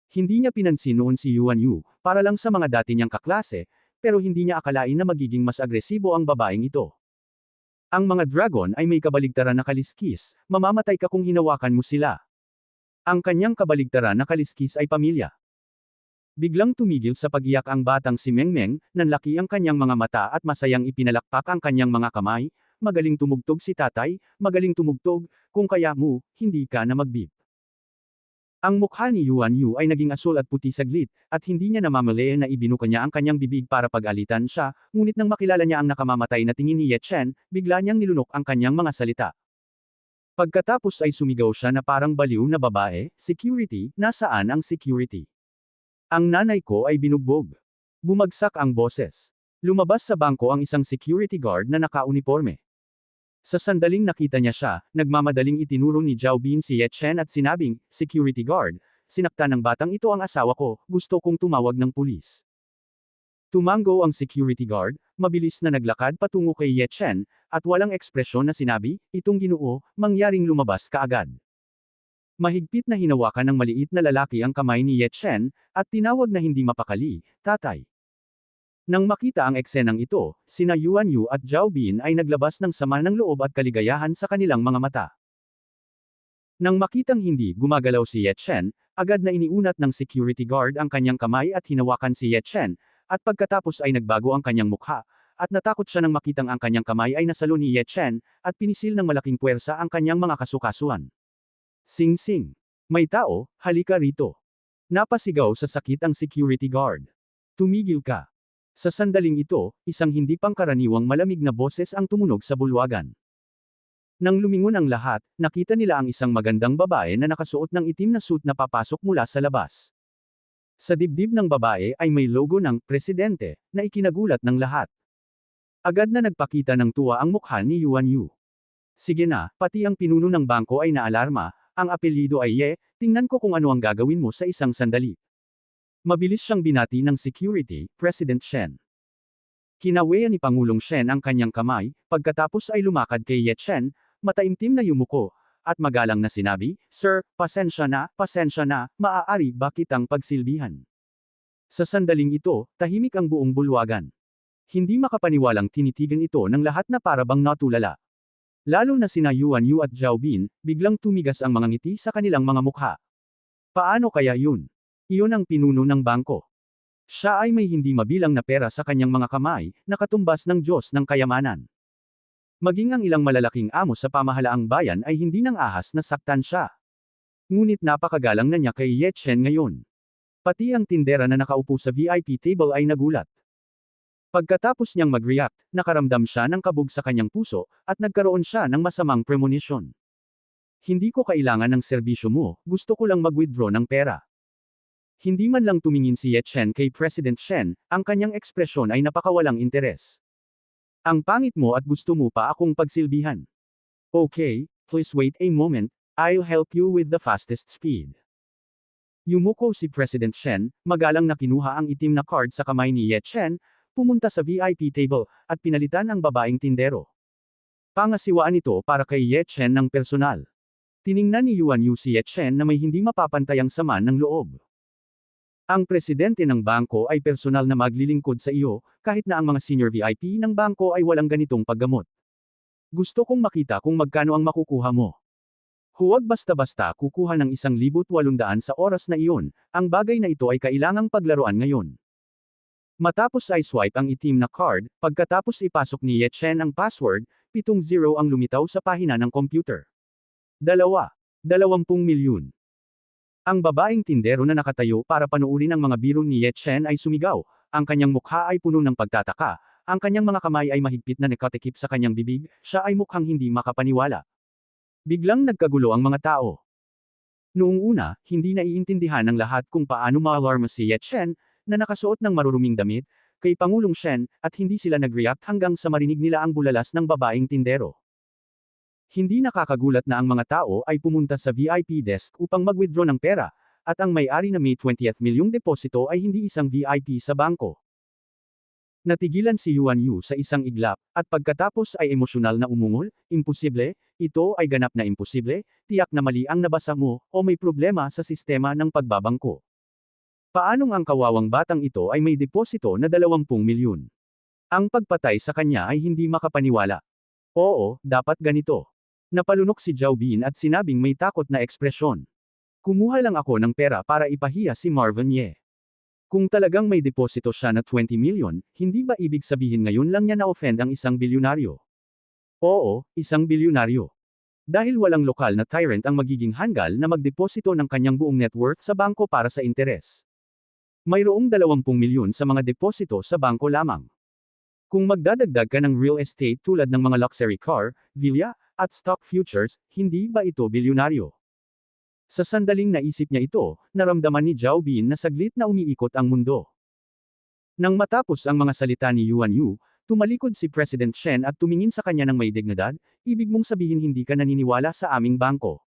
Hindi niya pinansin noon si Yuan Yu, para lang sa mga dati niyang kaklase, pero hindi niya akalain na magiging mas agresibo ang babaeng ito. Ang mga dragon ay may kabaligtaran na kaliskis, mamamatay ka kung hinawakan mo sila. Ang kanyang kabaligtaran na kaliskis ay pamilya. Biglang tumigil sa pag-iyak ang batang si Mengmeng, nanlaki ang kanyang mga mata at masayang ipinalakpak ang kanyang mga kamay. Magaling tumugtog si tatay, magaling tumugtog, kung kaya mo, hindi ka na magbib. Ang mukha ni Yuan Yu ay naging asul at puti saglit, at hindi niya namamali na ibinuka niya ang kanyang bibig para pag-alitan siya, ngunit nang makilala niya ang nakamamatay na tingin ni Ye Chen, bigla niyang nilunok ang kanyang mga salita. Pagkatapos ay sumigaw siya na parang baliw na babae, "Security, nasaan ang security? Ang nanay ko ay binugbog." Bumagsak ang boses. Lumabas sa bangko ang isang security guard na naka-uniforme. Sa sandaling nakita niya siya, nagmamadaling itinuro ni Zhao Bin si Ye Chen at sinabing, "Security guard, sinaktan ng batang ito ang asawa ko, gusto kong tumawag ng pulis." Tumango ang security guard, mabilis na naglakad patungo kay Ye Chen, at walang ekspresyon na sinabi, "Itong Ginoo, mangyaring lumabas kaagad." Mahigpit na hinawakan ng maliit na lalaki ang kamay ni Ye Chen, at tinawag na hindi mapakali, "Tatay." Nang makita ang eksenang ito, sina Yuan Yu at Zhao Bin ay naglabas ng sama ng loob at kaligayahan sa kanilang mga mata. Nang makitang hindi gumagalaw si Ye Chen, agad na iniunat ng security guard ang kanyang kamay at hinawakan si Ye Chen, at pagkatapos ay nagbago ang kanyang mukha, at natakot siya nang makitang ang kanyang kamay ay nasalo ni Ye Chen, at pinisil ng malaking puwersa ang kanyang mga kasukasuan. "Sing Sing! May tao, halika rito!" Napasigaw sa sakit ang security guard. "Tumigil ka!" Sa sandaling ito, isang hindi pangkaraniwang malamig na boses ang tumunog sa bulwagan. Nang lumingon ang lahat, nakita nila ang isang magandang babae na nakasuot ng itim na suit na papasok mula sa labas. Sa dibdib ng babae ay may logo ng Presidente, na ikinagulat ng lahat. Agad na nagpakita ng tuwa ang mukha ni Yuan Yu. "Sige na, pati ang pinuno ng bangko ay naalarma, ang apelyido ay Ye, tingnan ko kung ano ang gagawin mo sa isang sandali." Mabilis siyang binati ng security, President Shen. Kinawean ni Pangulong Shen ang kanyang kamay, pagkatapos ay lumakad kay Ye Chen, mataimtim na yumuko, at magalang na sinabi, "Sir, pasensya na, maaari ba kitang pagsilbihan?" Sa sandaling ito, tahimik ang buong bulwagan. Hindi makapaniwalang tinitigan ito ng lahat na parabang natulala. Lalo na sina Yuan Yu at Zhao Bin, biglang tumigas ang mga ngiti sa kanilang mga mukha. Paano kaya yun? Iyon ang pinuno ng bangko. Siya ay may hindi mabilang na pera sa kanyang mga kamay, nakatumbas ng Diyos ng kayamanan. Maging ang ilang malalaking amo sa pamahalaang bayan ay hindi nang ahas na saktan siya. Ngunit napakagalang na niya kay Ye Chen ngayon. Pati ang tindera na nakaupo sa VIP table ay nagulat. Pagkatapos niyang mag-react, nakaramdam siya ng kabog sa kanyang puso, at nagkaroon siya ng masamang premonition. "Hindi ko kailangan ng serbisyo mo, gusto ko lang mag-withdraw ng pera." Hindi man lang tumingin si Ye Chen kay President Shen, ang kanyang ekspresyon ay napakawalang interes. "Ang pangit mo at gusto mo pa akong pagsilbihan. Okay, please wait a moment, I'll help you with the fastest speed." Yumuko si President Shen, magalang na kinuha ang itim na card sa kamay ni Ye Chen, pumunta sa VIP table, at pinalitan ang babaeng tindero. Pangasiwaan ito para kay Ye Chen ng personal. Tiningnan ni Yuan Yu si Ye Chen na may hindi mapapantayang sama ng loob. "Ang presidente ng bangko ay personal na maglilingkod sa iyo, kahit na ang mga senior VIP ng bangko ay walang ganitong paggamot. Gusto kong makita kung magkano ang makukuha mo. Huwag basta-basta kukuha ng 1,800 sa oras na iyon, ang bagay na ito ay kailangang paglaruan ngayon." Matapos ay swipe ang itim na card, pagkatapos ipasok ni Ye Chen ang password, 70 ang lumitaw sa pahina ng computer. 20 milyon. Ang babaeng tindero na nakatayo para panuurin ang mga biro ni Ye Chen ay sumigaw, ang kanyang mukha ay puno ng pagtataka, ang kanyang mga kamay ay mahigpit na nakatikip sa kanyang bibig, siya ay mukhang hindi makapaniwala. Biglang nagkagulo ang mga tao. Noong una, hindi naiintindihan ng lahat kung paano ma-alarma si Ye Chen, na nakasuot ng maruruming damit, kay Pangulong Shen, at hindi sila nag-react hanggang sa marinig nila ang bulalas ng babaeng tindero. Hindi nakakagulat na ang mga tao ay pumunta sa VIP desk upang mag-withdraw ng pera, at ang may-ari na May 20 milyong deposito ay hindi isang VIP sa bangko. Natigilan si Yuan Yu sa isang iglap, at pagkatapos ay emosyonal na umungol, "Imposible, ito ay ganap na imposible, tiyak na mali ang nabasa mo, o may problema sa sistema ng pagbabangko. Paanong ang kawawang batang ito ay may deposito na 20 milyon? Ang pagpatay sa kanya ay hindi makapaniwala. Oo, dapat ganito. Napalunok si Zhao Bin at sinabing may takot na ekspresyon. Kumuha lang ako ng pera para ipahiya si Marvin Ye. Kung talagang may deposito siya na 20 million, hindi ba ibig sabihin ngayon lang niya na-offend ang isang bilyonaryo? Oo, isang bilyonaryo. Dahil walang lokal na tyrant ang magiging hanggal na magdeposito ng kanyang buong net worth sa bangko para sa interes. Mayroong 20 milyon sa mga deposito sa bangko lamang. Kung magdadagdag ka ng real estate tulad ng mga luxury car, villa, at stock futures, hindi ba ito bilyonaryo? Sa sandaling naisip niya ito, naramdaman ni Zhao Bin na saglit na umiikot ang mundo. Nang matapos ang mga salita ni Yuan Yu, tumalikod si President Shen at tumingin sa kanya ng may dignidad, ibig mong sabihin hindi ka naniniwala sa aming bangko.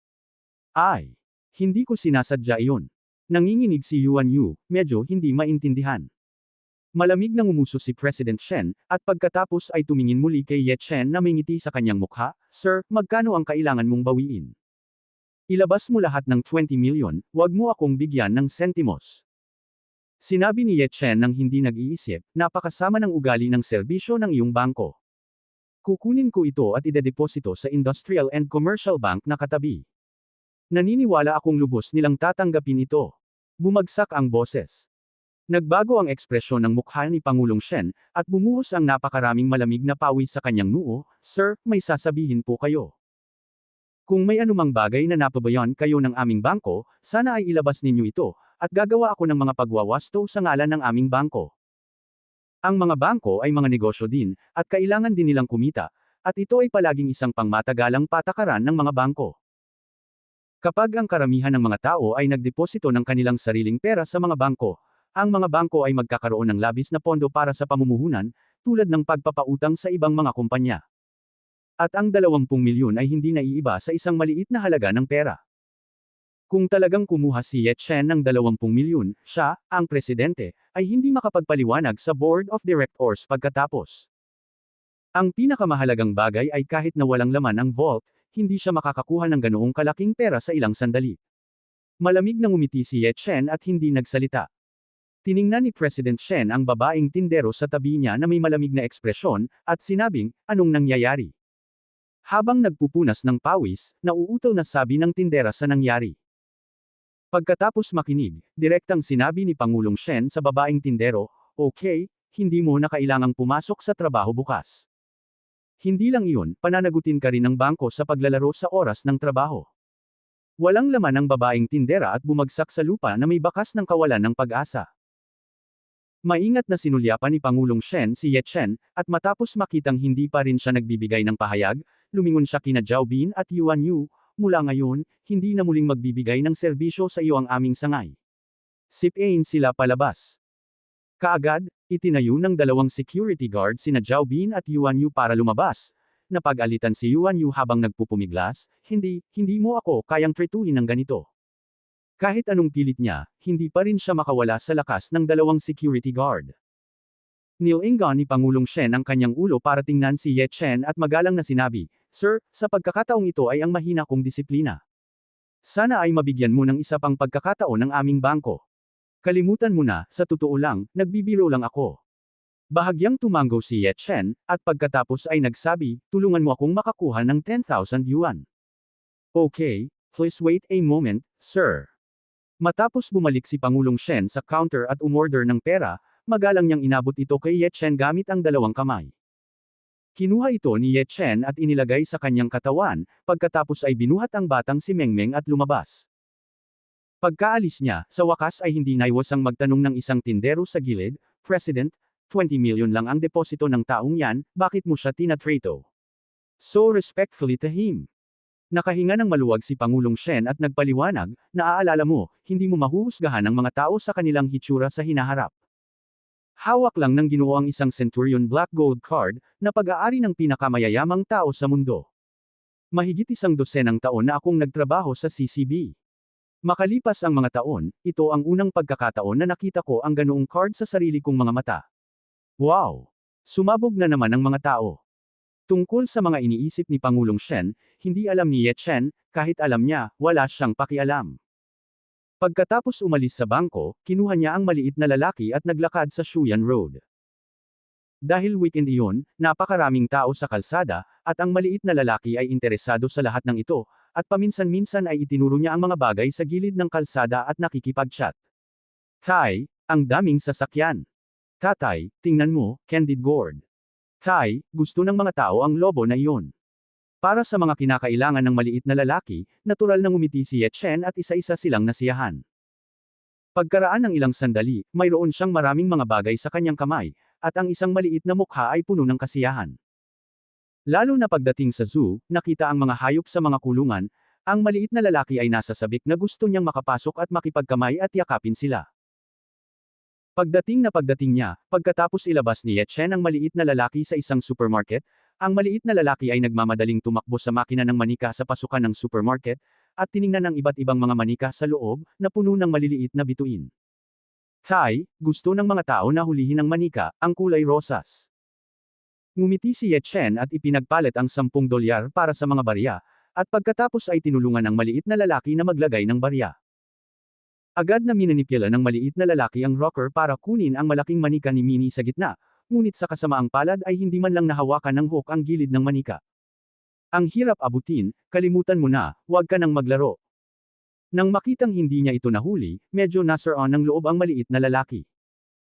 Ay, hindi ko sinasadya iyon. Nanginginig si Yuan Yu, medyo hindi maintindihan. Malamig nang umuso si President Shen, at pagkatapos ay tumingin muli kay Ye Chen na may ngiti sa kanyang mukha, Sir, magkano ang kailangan mong bawiin? Ilabas mo lahat ng 20 milyon, wag mo akong bigyan ng sentimos. Sinabi ni Ye Chen nang hindi nag-iisip, napakasama ng ugali ng serbisyo ng iyong bangko. Kukunin ko ito at idedeposito sa Industrial and Commercial Bank na katabi. Naniniwala akong lubos nilang tatanggapin ito. Bumagsak ang boses. Nagbago ang ekspresyon ng mukha ni Pangulong Shen, at bumuhos ang napakaraming malamig na pawis sa kanyang noo, Sir, may sasabihin po kayo. Kung may anumang bagay na napabayan kayo ng aming bangko, sana ay ilabas ninyo ito, at gagawa ako ng mga pagwawasto sa ngalan ng aming bangko. Ang mga bangko ay mga negosyo din, at kailangan din nilang kumita, at ito ay palaging isang pangmatagalang patakaran ng mga bangko. Kapag ang karamihan ng mga tao ay nagdeposito ng kanilang sariling pera sa mga bangko, ang mga bangko ay magkakaroon ng labis na pondo para sa pamumuhunan, tulad ng pagpapautang sa ibang mga kumpanya. At ang 20 milyon ay hindi naiiba sa isang maliit na halaga ng pera. Kung talagang kumuha si Ye Chen ng 20 milyon, siya, ang presidente, ay hindi makapagpaliwanag sa board of directors pagkatapos. Ang pinakamahalagang bagay ay kahit na walang laman ang vault, hindi siya makakakuha ng ganoong kalaking pera sa ilang sandali. Malamig na ngumiti si Ye Chen at hindi nagsalita. Tiningnan ni President Shen ang babaeng tindero sa tabi niya na may malamig na ekspresyon, at sinabing, anong nangyayari? Habang nagpupunas ng pawis, nauutol na sabi ng tindera sa nangyari. Pagkatapos makinig, direktang sinabi ni Pangulong Shen sa babaeng tindero, okay, hindi mo na kailangang pumasok sa trabaho bukas. Hindi lang iyon, pananagutin ka rin ng bangko sa paglalaro sa oras ng trabaho. Walang laman ang babaeng tindera at bumagsak sa lupa na may bakas ng kawalan ng pag-asa. Maingat na sinulyapan ni Pangulong Shen si Ye Chen, at matapos makitang hindi pa rin siya nagbibigay ng pahayag, lumingon siya kina Zhao Bin at Yuan Yu, mula ngayon, hindi na muling magbibigay ng serbisyo sa iyo ang aming sangay. Sipain sila palabas. Kaagad, itinayo ng dalawang security guard sina Zhao Bin at Yuan Yu para lumabas. Napag-alitan si Yuan Yu habang nagpupumiglas, hindi mo ako kayang tretuhin ng ganito. Kahit anong pilit niya, hindi pa rin siya makawala sa lakas ng dalawang security guard. Nilingon ni Pangulong Shen ang kanyang ulo para tingnan si Ye Chen at magalang na sinabi, Sir, sa pagkakataong ito ay ang mahina kong disiplina. Sana ay mabigyan mo ng isa pang pagkakataon ng aming bangko. Kalimutan mo na, sa totoo lang, nagbibiro lang ako. Bahagyang tumango si Ye Chen, at pagkatapos ay nagsabi, tulungan mo akong makakuha ng 10,000 yuan. Okay, please wait a moment, sir. Matapos bumalik si Pangulong Shen sa counter at umorder ng pera, magalang niyang inabot ito kay Ye Chen gamit ang dalawang kamay. Kinuha ito ni Ye Chen at inilagay sa kanyang katawan, pagkatapos ay binuhat ang batang si Mengmeng at lumabas. Pagkaalis niya, sa wakas ay hindi naiwasang magtanong ng isang tindero sa gilid, President, 20 million lang ang deposito ng taong yan, bakit mo siya tinatrato? So respectfully to him. Nakahinga ng maluwag si Pangulong Shen at nagpaliwanag, naaalala mo, hindi mo mahuhusgahan ang mga tao sa kanilang hitsura sa hinaharap. Hawak lang ng Ginoo ang isang Centurion Black Gold Card, na pag-aari ng pinakamayayamang tao sa mundo. Mahigit 100 taon na akong nagtrabaho sa CCB. Makalipas ang mga taon, ito ang unang pagkakataon na nakita ko ang ganoong card sa sarili kong mga mata. Wow! Sumabog na naman ang mga tao. Tungkol sa mga iniisip ni Pangulong Shen, hindi alam ni Ye Chen, kahit alam niya, wala siyang pakialam. Pagkatapos umalis sa bangko, kinuha niya ang maliit na lalaki at naglakad sa Shuyan Road. Dahil weekend iyon, napakaraming tao sa kalsada, at ang maliit na lalaki ay interesado sa lahat ng ito, at paminsan-minsan ay itinuro niya ang mga bagay sa gilid ng kalsada at nakikipag-chat. Tay, ang daming sasakyan. Tatay, tingnan mo, Candid Gourd. Tay, gusto ng mga tao ang lobo na iyon. Para sa mga kinakailangan ng maliit na lalaki, natural na ngumiti si Ye Chen at isa-isa silang nasiyahan. Pagkaraan ng ilang sandali, mayroon siyang maraming mga bagay sa kanyang kamay, at ang isang maliit na mukha ay puno ng kasiyahan. Lalo na pagdating sa zoo, nakita ang mga hayop sa mga kulungan, ang maliit na lalaki ay nasa sabik na gusto niyang makapasok at makipagkamay at yakapin sila. Pagdating niya, pagkatapos ilabas ni Ye Chen ang maliit na lalaki sa isang supermarket, ang maliit na lalaki ay nagmamadaling tumakbo sa makina ng manika sa pasukan ng supermarket, at tiningnan ang iba't ibang mga manika sa loob, na puno ng maliliit na bituin. Tay, gusto ng mga tao na hulihin ang manika, ang kulay rosas. Ngumiti si Ye Chen at ipinagpalit ang $10 para sa mga barya, at pagkatapos ay tinulungan ang maliit na lalaki na maglagay ng barya. Agad na minanipyala ng maliit na lalaki ang rocker para kunin ang malaking manika ni Minnie sa gitna, ngunit sa kasamaang palad ay hindi man lang nahawakan ng hook ang gilid ng manika. Ang hirap abutin, kalimutan mo na, huwag ka nang maglaro. Nang makitang hindi niya ito nahuli, medyo nasaraan ng loob ang maliit na lalaki.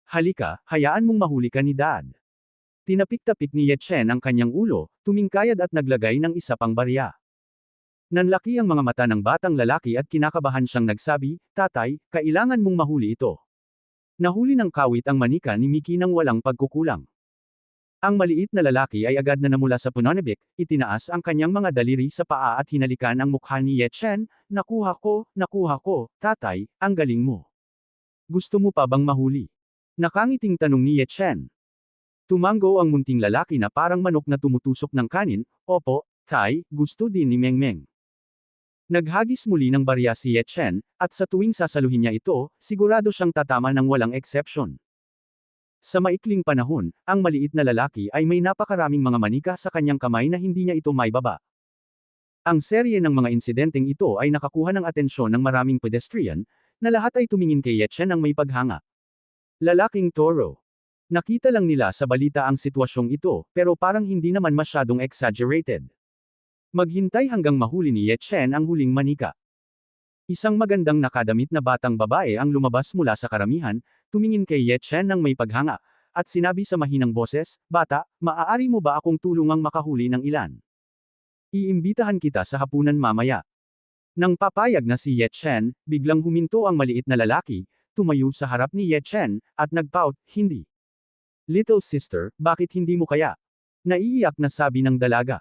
Halika, hayaan mong mahuli ka ni Dad. Tinapik-tapik ni Ye Chen ang kanyang ulo, tumingkayad at naglagay ng isa pang barya. Nanlaki ang mga mata ng batang lalaki at kinakabahan siyang nagsabi, Tatay, kailangan mong mahuli ito. Nahuli ng kawit ang manika ni Mickey nang walang pagkukulang. Ang maliit na lalaki ay agad na namula sa punonibik, itinaas ang kanyang mga daliri sa paa at hinalikan ang mukha ni Ye Chen, nakuha ko, tatay, ang galing mo. Gusto mo pa bang mahuli? Nakangiting tanong ni Ye Chen. Tumango ang munting lalaki na parang manok na tumutusok ng kanin, opo, tay, gusto din ni Meng Meng. Naghagis muli ng barya si Ye Chen, at sa tuwing sasaluhin niya ito, sigurado siyang tatama ng walang exception. Sa maikling panahon, ang maliit na lalaki ay may napakaraming mga manika sa kanyang kamay na hindi niya ito maibaba. Ang serye ng mga insidenteng ito ay nakakuha ng atensyon ng maraming pedestrian, na lahat ay tumingin kay Ye Chen ng may paghanga. Lalaking toro. Nakita lang nila sa balita ang sitwasyong ito, pero parang hindi naman masyadong exaggerated. Maghintay hanggang mahuli ni Ye Chen ang huling manika. Isang magandang nakadamit na batang babae ang lumabas mula sa karamihan, tumingin kay Ye Chen ng may paghanga, at sinabi sa mahinang boses, Bata, maaari mo ba akong tulungang makahuli ng ilan? Iimbitahan kita sa hapunan mamaya. Nang papayag na si Ye Chen, biglang huminto ang maliit na lalaki, tumayo sa harap ni Ye Chen, at nagpout, hindi. Little sister, bakit hindi mo kaya? Naiiyak na sabi ng dalaga.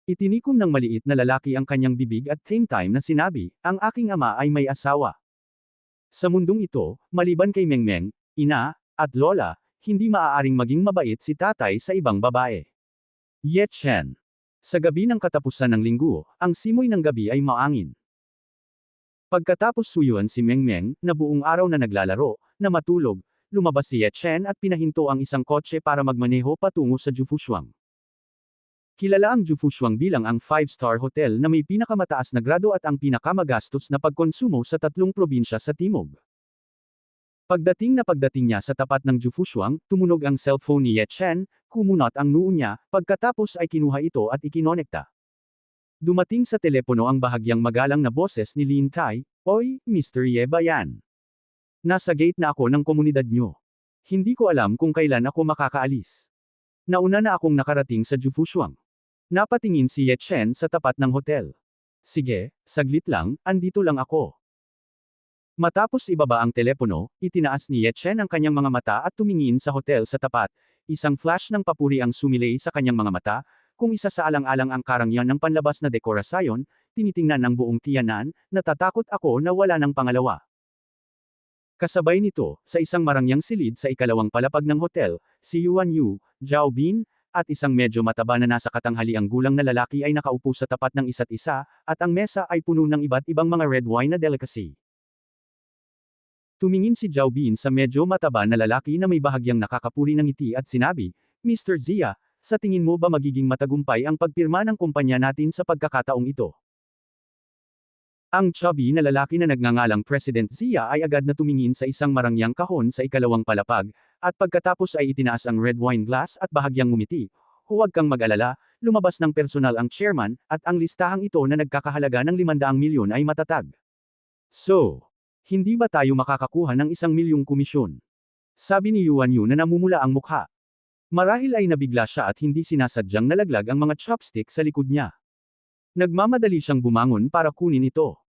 Itinikom ng maliit na lalaki ang kanyang bibig at same time na sinabi, ang aking ama ay may asawa. Sa mundong ito, maliban kay Meng Meng, ina, at lola, hindi maaaring maging mabait si tatay sa ibang babae. Ye Chen. Sa gabi ng katapusan ng linggo, ang simoy ng gabi ay maangin. Pagkatapos suyuan si Meng Meng, na buong araw na naglalaro, na matulog, lumabas si Ye Chen at pinahinto ang isang kotse para magmaneho patungo sa Jufushuang. Kilala ang Jufushuang bilang ang 5-star hotel na may pinakamataas na grado at ang pinakamagastos na pagkonsumo sa 3 probinsya sa timog. Pagdating niya sa tapat ng Jufushuang, tumunog ang cellphone ni Ye Chen, kumunot ang noo niya, pagkatapos ay kinuha ito at ikinonekta. Dumating sa telepono ang bahagyang magalang na boses ni Lin Tai, Oy, Mr. Ye ba yan? Nasa gate na ako ng komunidad nyo. Hindi ko alam kung kailan ako makakaalis. Nauna na akong nakarating sa Jufushuang. Napatingin si Ye Chen sa tapat ng hotel. Sige, saglit lang, andito lang ako. Matapos ibaba ang telepono, itinaas ni Ye Chen ang kanyang mga mata at tumingin sa hotel sa tapat, isang flash ng papuri ang sumilay sa kanyang mga mata, kung isa sa alang-alang ang karangyan ng panlabas na dekorasyon, tinitingnan ng buong tiyanan, natatakot ako na wala ng pangalawa. Kasabay nito, sa isang marangyang silid sa ikalawang palapag ng hotel, si Yuan Yu, Zhao Bin, at isang medyo mataba na nasa katanghaliang gulang na lalaki ay nakaupo sa tapat ng isa't isa, at ang mesa ay puno ng iba't ibang mga red wine na delicacy. Tumingin si Zhao Bin sa medyo mataba na lalaki na may bahagyang nakakapuri ng ngiti at sinabi, Mr. Zia, sa tingin mo ba magiging matagumpay ang pagpirma ng kumpanya natin sa pagkakataong ito? Ang chubby na lalaki na nagngangalang President Zia ay agad na tumingin sa isang marangyang kahon sa ikalawang palapag, at pagkatapos ay itinaas ang red wine glass at bahagyang ngumiti. Huwag kang mag-alala, lumabas ng personal ang chairman, at ang listahang ito na nagkakahalaga ng 500 milyon ay matatag. So, hindi ba tayo makakakuha ng 1 milyong komisyon? Sabi ni Yuan Yu na namumula ang mukha. Marahil ay nabigla siya at hindi sinasadyang nalaglag ang mga chopstick sa likod niya. Nagmamadali siyang bumangon para kunin ito.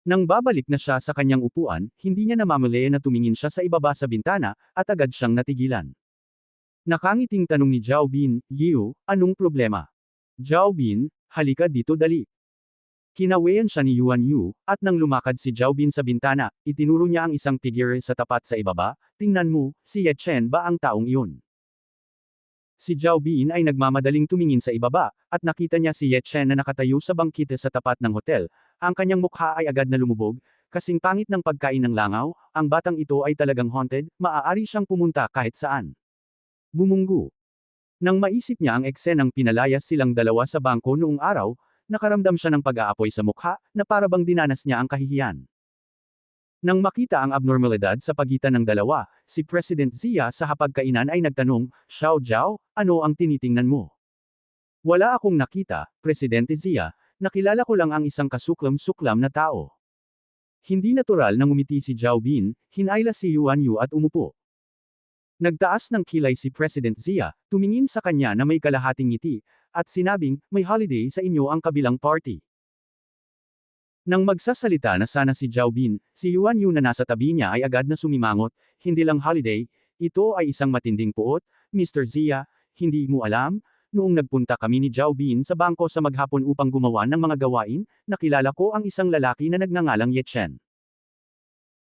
Nang babalik na siya sa kanyang upuan, hindi niya namamalayan na tumingin siya sa ibaba sa bintana, at agad siyang natigilan. Nakangiting tanong ni Zhao Bin, "Yu, anong problema?" "Zhao Bin, halika dito dali." Kinawayan siya ni Yuan Yu, at nang lumakad si Zhao Bin sa bintana, itinuro niya ang isang figure sa tapat sa ibaba. "Tingnan mo, si Ye Chen ba ang taong iyon?" Si Zhao Bin ay nagmamadaling tumingin sa ibaba, at nakita niya si Ye Chen na nakatayo sa bangkite sa tapat ng hotel. Ang kanyang mukha ay agad na lumubog, kasing pangit ng pagkain ng langaw, ang batang ito ay talagang haunted, maaari siyang pumunta kahit saan. Bumunggu. Nang maisip niya ang eksenang pinalayas silang dalawa sa bangko noong araw, nakaramdam siya ng pag-aapoy sa mukha, na parabang dinanas niya ang kahihiyan. Nang makita ang abnormalidad sa pagitan ng dalawa, si President Zia sa hapagkainan ay nagtanong, "Xiao Zhao, ano ang tinitingnan mo?" "Wala akong nakita, Presidente Zia, nakilala ko lang ang isang kasuklam-suklam na tao." Hindi natural na ngumiti si Zhao Bin, hinayla si Yuan Yu at umupo. Nagtaas ng kilay si President Zia, tumingin sa kanya na may kalahating ngiti, at sinabing, "May holiday sa inyo ang kabilang party." Nang magsasalita na sana si Zhao Bin, si Yuan Yu na nasa tabi niya ay agad na sumimangot, "Hindi lang holiday, ito ay isang matinding puot, Mr. Zia, hindi mo alam? Noong nagpunta kami ni Zhao Bin sa bangko sa maghapon upang gumawa ng mga gawain, nakilala ko ang isang lalaki na nagngangalang Ye Chen.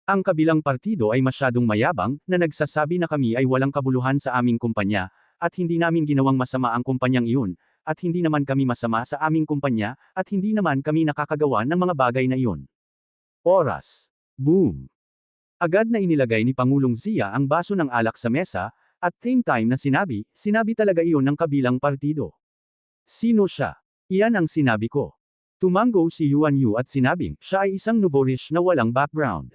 Ang kabilang partido ay masyadong mayabang, na nagsasabi na kami ay walang kabuluhan sa aming kumpanya, at hindi namin ginawang masama ang kumpanyang iyon, at hindi naman kami masama sa aming kumpanya, at hindi naman kami nakakagawa ng mga bagay na iyon." Oras. Boom. Agad na inilagay ni Pangulong Zia ang baso ng alak sa mesa, at same time na sinabi talaga iyon ng kabilang partido. "Sino siya?" "Iyan ang sinabi ko." Tumango si Yuan Yu at sinabing, siya ay isang notorious na walang background.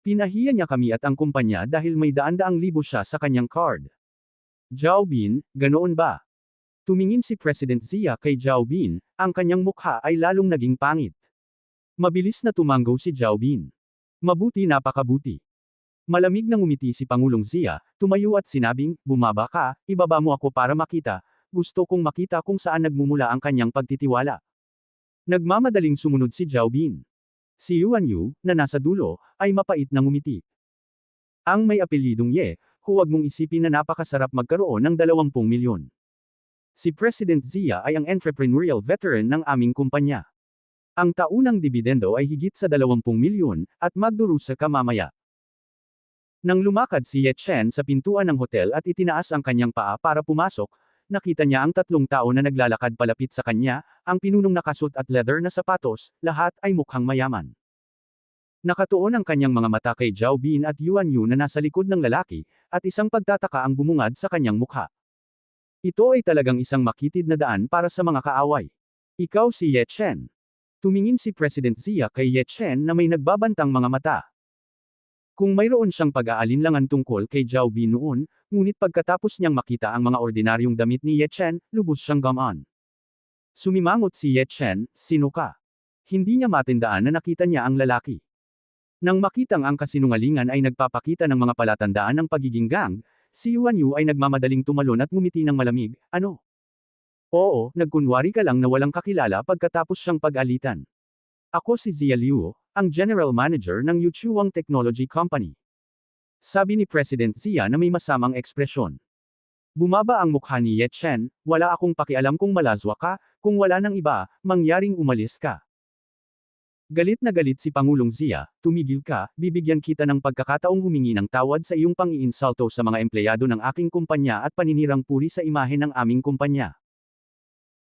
Pinahiya niya kami at ang kumpanya dahil may daan-daang libo siya sa kanyang card. Zhao Bin, ganoon ba? Tumingin si President Zia kay Zhao Bin, ang kanyang mukha ay lalong naging pangit. Mabilis na tumango si Zhao Bin. "Mabuti, napakabuti." Malamig na ngumiti si Pangulong Zia, tumayo at sinabing, "Bumaba ka, ibaba mo ako para makita, gusto kong makita kung saan nagmumula ang kanyang pagtitiwala." Nagmamadaling sumunod si Zhao Bin. Si Yuan Yu, na nasa dulo, ay mapait na ngumiti. "Ang may apelyidong Ye, huwag mong isipin na napakasarap magkaroon ng 20 milyon. Si President Zia ay ang entrepreneurial veteran ng aming kumpanya. Ang taunang dibidendo ay higit sa 20 milyon, at magdurusa ka mamaya." Nang lumakad si Ye Chen sa pintuan ng hotel at itinaas ang kanyang paa para pumasok, nakita niya ang tatlong tao na naglalakad palapit sa kanya, ang pinunong nakasuot at leather na sapatos, lahat ay mukhang mayaman. Nakatuon ang kanyang mga mata kay Zhao Bin at Yuan Yu na nasa likod ng lalaki, at isang pagtataka ang bumungad sa kanyang mukha. Ito ay talagang isang makitid na daan para sa mga kaaway. "Ikaw si Ye Chen." Tumingin si President Zia kay Ye Chen na may nagbabantang mga mata. Kung mayroon siyang pag-aalinlangan tungkol kay Zhao Bin noon, ngunit pagkatapos niyang makita ang mga ordinaryong damit ni Ye Chen, lubos siyang gamaan. Sumimangot si Ye Chen, "Sino ka?" Hindi niya matindaan na nakita niya ang lalaki. Nang makitang ang kasinungalingan ay nagpapakita ng mga palatandaan ng pagiging gang, si Yuan Yu ay nagmamadaling tumalon at ngumiti ng malamig, "Ano? Oo, nagkunwari ka lang na walang kakilala pagkatapos siyang pag-alitan. Ako si Zia Liu, ang General Manager ng Yuchuang Technology Company." Sabi ni President Zia na may masamang ekspresyon. Bumaba ang mukha ni Ye Chen, "Wala akong pakialam kung malazwa ka, kung wala ng iba, mangyaring umalis ka." Galit na galit si Pangulong Zia, "Tumigil ka, bibigyan kita ng pagkakataong humingi ng tawad sa iyong pang-iinsulto sa mga empleyado ng aking kumpanya at paninirang puri sa imahe ng aming kumpanya."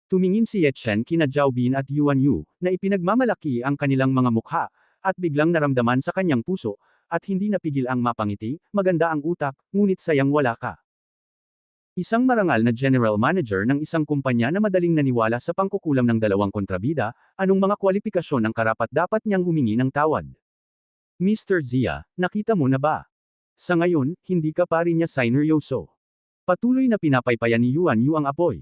Tumingin si Ye Chen kina Zhao Bin at Yuan Yu, na ipinagmamalaki ang kanilang mga mukha, at biglang naramdaman sa kanyang puso, at hindi napigil ang mapangiti, "Maganda ang utak, ngunit sayang wala ka." Isang marangal na general manager ng isang kumpanya na madaling naniwala sa pangkukulam ng dalawang kontrabida, anong mga kwalipikasyon ang karapat-dapat niyang humingi ng tawad? "Mr. Zia, nakita mo na ba? Sa ngayon, hindi ka pa rin niya sineryoso. Patuloy na pinapaypayan ni Yuan Yu ang apoy.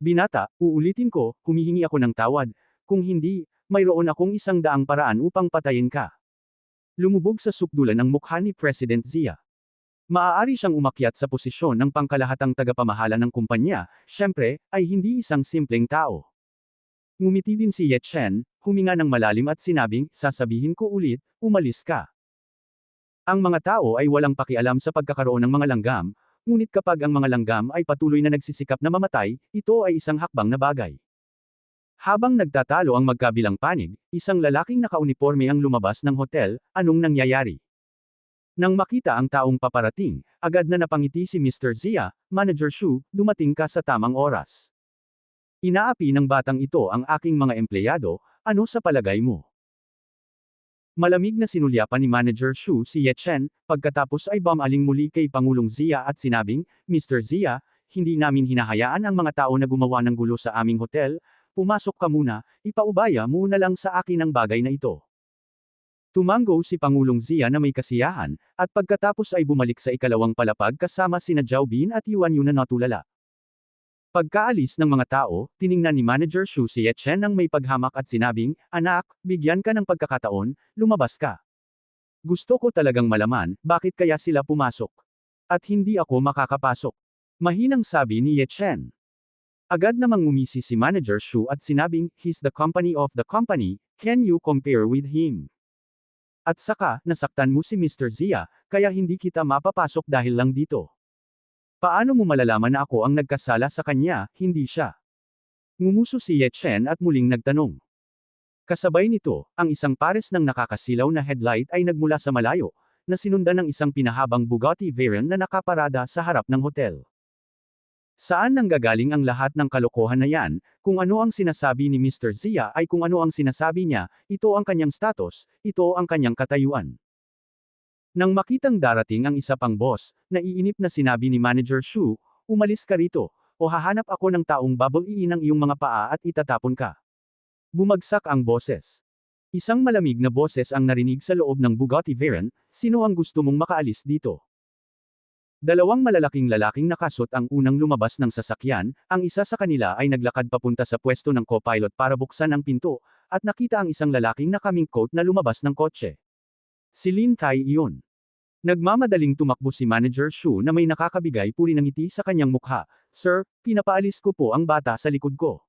Binata, uulitin ko, humihingi ako ng tawad. Kung hindi, mayroon akong 100 paraan upang patayin ka. Lumubog sa sukdulan ang mukha ni President Zia. Maaari siyang umakyat sa posisyon ng pangkalahatang tagapamahala ng kumpanya, syempre, ay hindi isang simpleng tao. Ngumiti din si Ye Chen, huminga ng malalim at sinabing, sasabihin ko ulit, umalis ka. Ang mga tao ay walang pakialam sa pagkakaroon ng mga langgam, ngunit kapag ang mga langgam ay patuloy na nagsisikap na mamatay, ito ay isang hakbang na bagay. Habang nagtatalo ang magkabilang panig, isang lalaking nakauniporme ang lumabas ng hotel, anong nangyayari? Nang makita ang taong paparating, agad na napangiti si Mr. Zia, Manager Shu, dumating ka sa tamang oras. Inaapi ng batang ito ang aking mga empleyado, ano sa palagay mo? Malamig na sinulyapan ni Manager Shu si Ye Chen, pagkatapos ay bumaling muli kay Pangulong Zia at sinabing, Mr. Zia, hindi namin hinahayaan ang mga tao na gumawa ng gulo sa aming hotel, pumasok ka muna, ipaubaya mo na lang sa akin ang bagay na ito. Tumango si Pangulong Zia na may kasiyahan, at pagkatapos ay bumalik sa ikalawang palapag kasama sina Zhao Bin at Yuan Yu na natulala. Pagkaalis ng mga tao, tiningnan ni Manager Shu si Ye Chen nang may paghamak at sinabing, anak, bigyan ka ng pagkakataon, lumabas ka. Gusto ko talagang malaman, bakit kaya sila pumasok? At hindi ako makakapasok. Mahinang sabi ni Ye Chen. Agad namang ngumisi si Manager Shu at sinabing, he's the company of the company, can you compare with him? At saka, nasaktan mo si Mr. Zia, kaya hindi kita mapapasok dahil lang dito. Paano mo malalaman na ako ang nagkasala sa kanya, hindi siya? Ngumuso si Ye Chen at muling nagtanong. Kasabay nito, ang isang pares ng nakakasilaw na headlight ay nagmula sa malayo, na sinundan ng isang pinahabang Bugatti Veyron na nakaparada sa harap ng hotel. Saan nanggagaling ang lahat ng kalokohan na yan, kung ano ang sinasabi ni Mr. Zia ay kung ano ang sinasabi niya, ito ang kanyang status, ito ang kanyang katayuan. Nang makitang darating ang isa pang boss, naiinip na sinabi ni Manager Shu, umalis ka rito, o hahanap ako ng taong babaliin ng iyong mga paa at itatapon ka. Bumagsak ang boses. Isang malamig na boses ang narinig sa loob ng Bugatti Veyron, sino ang gusto mong makaalis dito? Dalawang malalaking lalaking nakasot ang unang lumabas ng sasakyan, ang isa sa kanila ay naglakad papunta sa pwesto ng co-pilot para buksan ang pinto, at nakita ang isang lalaking nakaming coat na lumabas ng kotse. Si Lin Tai iyon. Nagmamadaling tumakbo si Manager Shu na may nakakabigay puri ng ngiti sa kanyang mukha, Sir, pinapaalis ko po ang bata sa likod ko.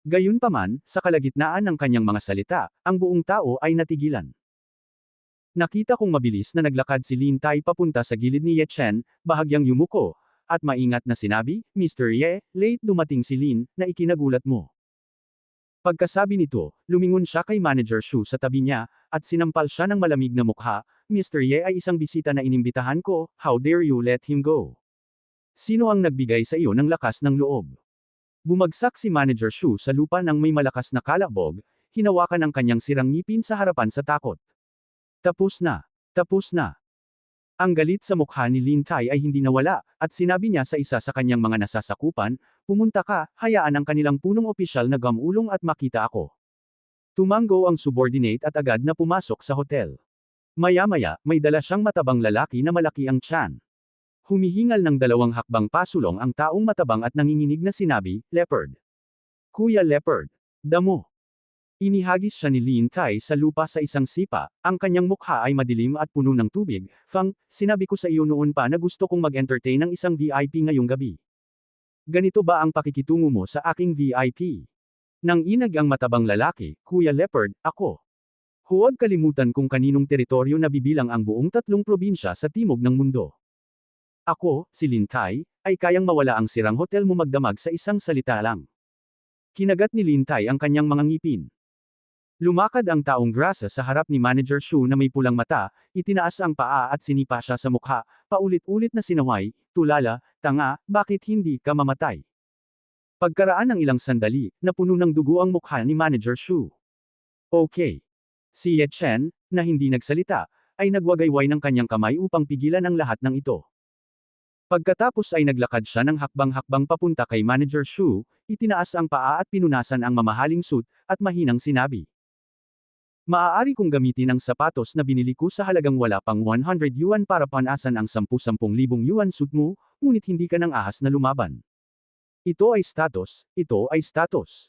Gayunpaman, sa kalagitnaan ng kanyang mga salita, ang buong tao ay natigilan. Nakita kong mabilis na naglakad si Lin Tai papunta sa gilid ni Ye Chen, bahagyang yumuko, at maingat na sinabi, Mr. Ye, late dumating si Lin, na ikinagulat mo. Pagkasabi nito, lumingon siya kay Manager Shu sa tabi niya, at sinampal siya ng malamig na mukha, Mr. Ye ay isang bisita na inimbitahan ko, how dare you let him go? Sino ang nagbigay sa iyo ng lakas ng loob? Bumagsak si Manager Shu sa lupa nang may malakas na kalabog, hinawakan ang kanyang sirang ngipin sa harapan sa takot. Tapos na. Tapos na. Ang galit sa mukha ni Lin Tai ay hindi nawala, at sinabi niya sa isa sa kanyang mga nasasakupan, pumunta ka, hayaan ang kanilang punong opisyal na gamulong at makita ako. Tumango ang subordinate at agad na pumasok sa hotel. Maya-maya, may dala siyang matabang lalaki na malaki ang tiyan. Humihingal ng 2 hakbang pasulong ang taong matabang at nanginginig na sinabi, Leopard. Kuya Leopard. Damo. Inihagis siya ni Lin Tai sa lupa sa isang sipa, ang kanyang mukha ay madilim at puno ng tubig, Fang, sinabi ko sa iyo noon pa na gusto kong mag-entertain ng isang VIP ngayong gabi. Ganito ba ang pakikitungo mo sa aking VIP? Nang inag ang matabang lalaki, Kuya Leopard, ako. Huwag kalimutan kung kaninong teritoryo na bibilang ang buong 3 probinsya sa timog ng mundo. Ako, si Lin Tai, ay kayang mawala ang sirang hotel mo magdamag sa isang salita lang. Kinagat ni Lin Tai ang kanyang mga ngipin. Lumakad ang taong grasa sa harap ni Manager Shu na may pulang mata, itinaas ang paa at sinipa siya sa mukha, paulit-ulit na sinaway, tulala, tanga, bakit hindi ka mamatay? Pagkaraan ng ilang sandali, napuno ng dugo ang mukha ni Manager Shu. Okay. Si Ye Chen, na hindi nagsalita, ay nagwagayway ng kanyang kamay upang pigilan ang lahat ng ito. Pagkatapos ay naglakad siya ng hakbang-hakbang papunta kay Manager Shu, itinaas ang paa at pinunasan ang mamahaling suit, at mahinang sinabi. Maaari kong gamitin ang sapatos na binili ko sa halagang wala pang 100 yuan para panasan ang 10,000 yuan suit mo, ngunit hindi ka nang ahas na lumaban. Ito ay status, ito ay status.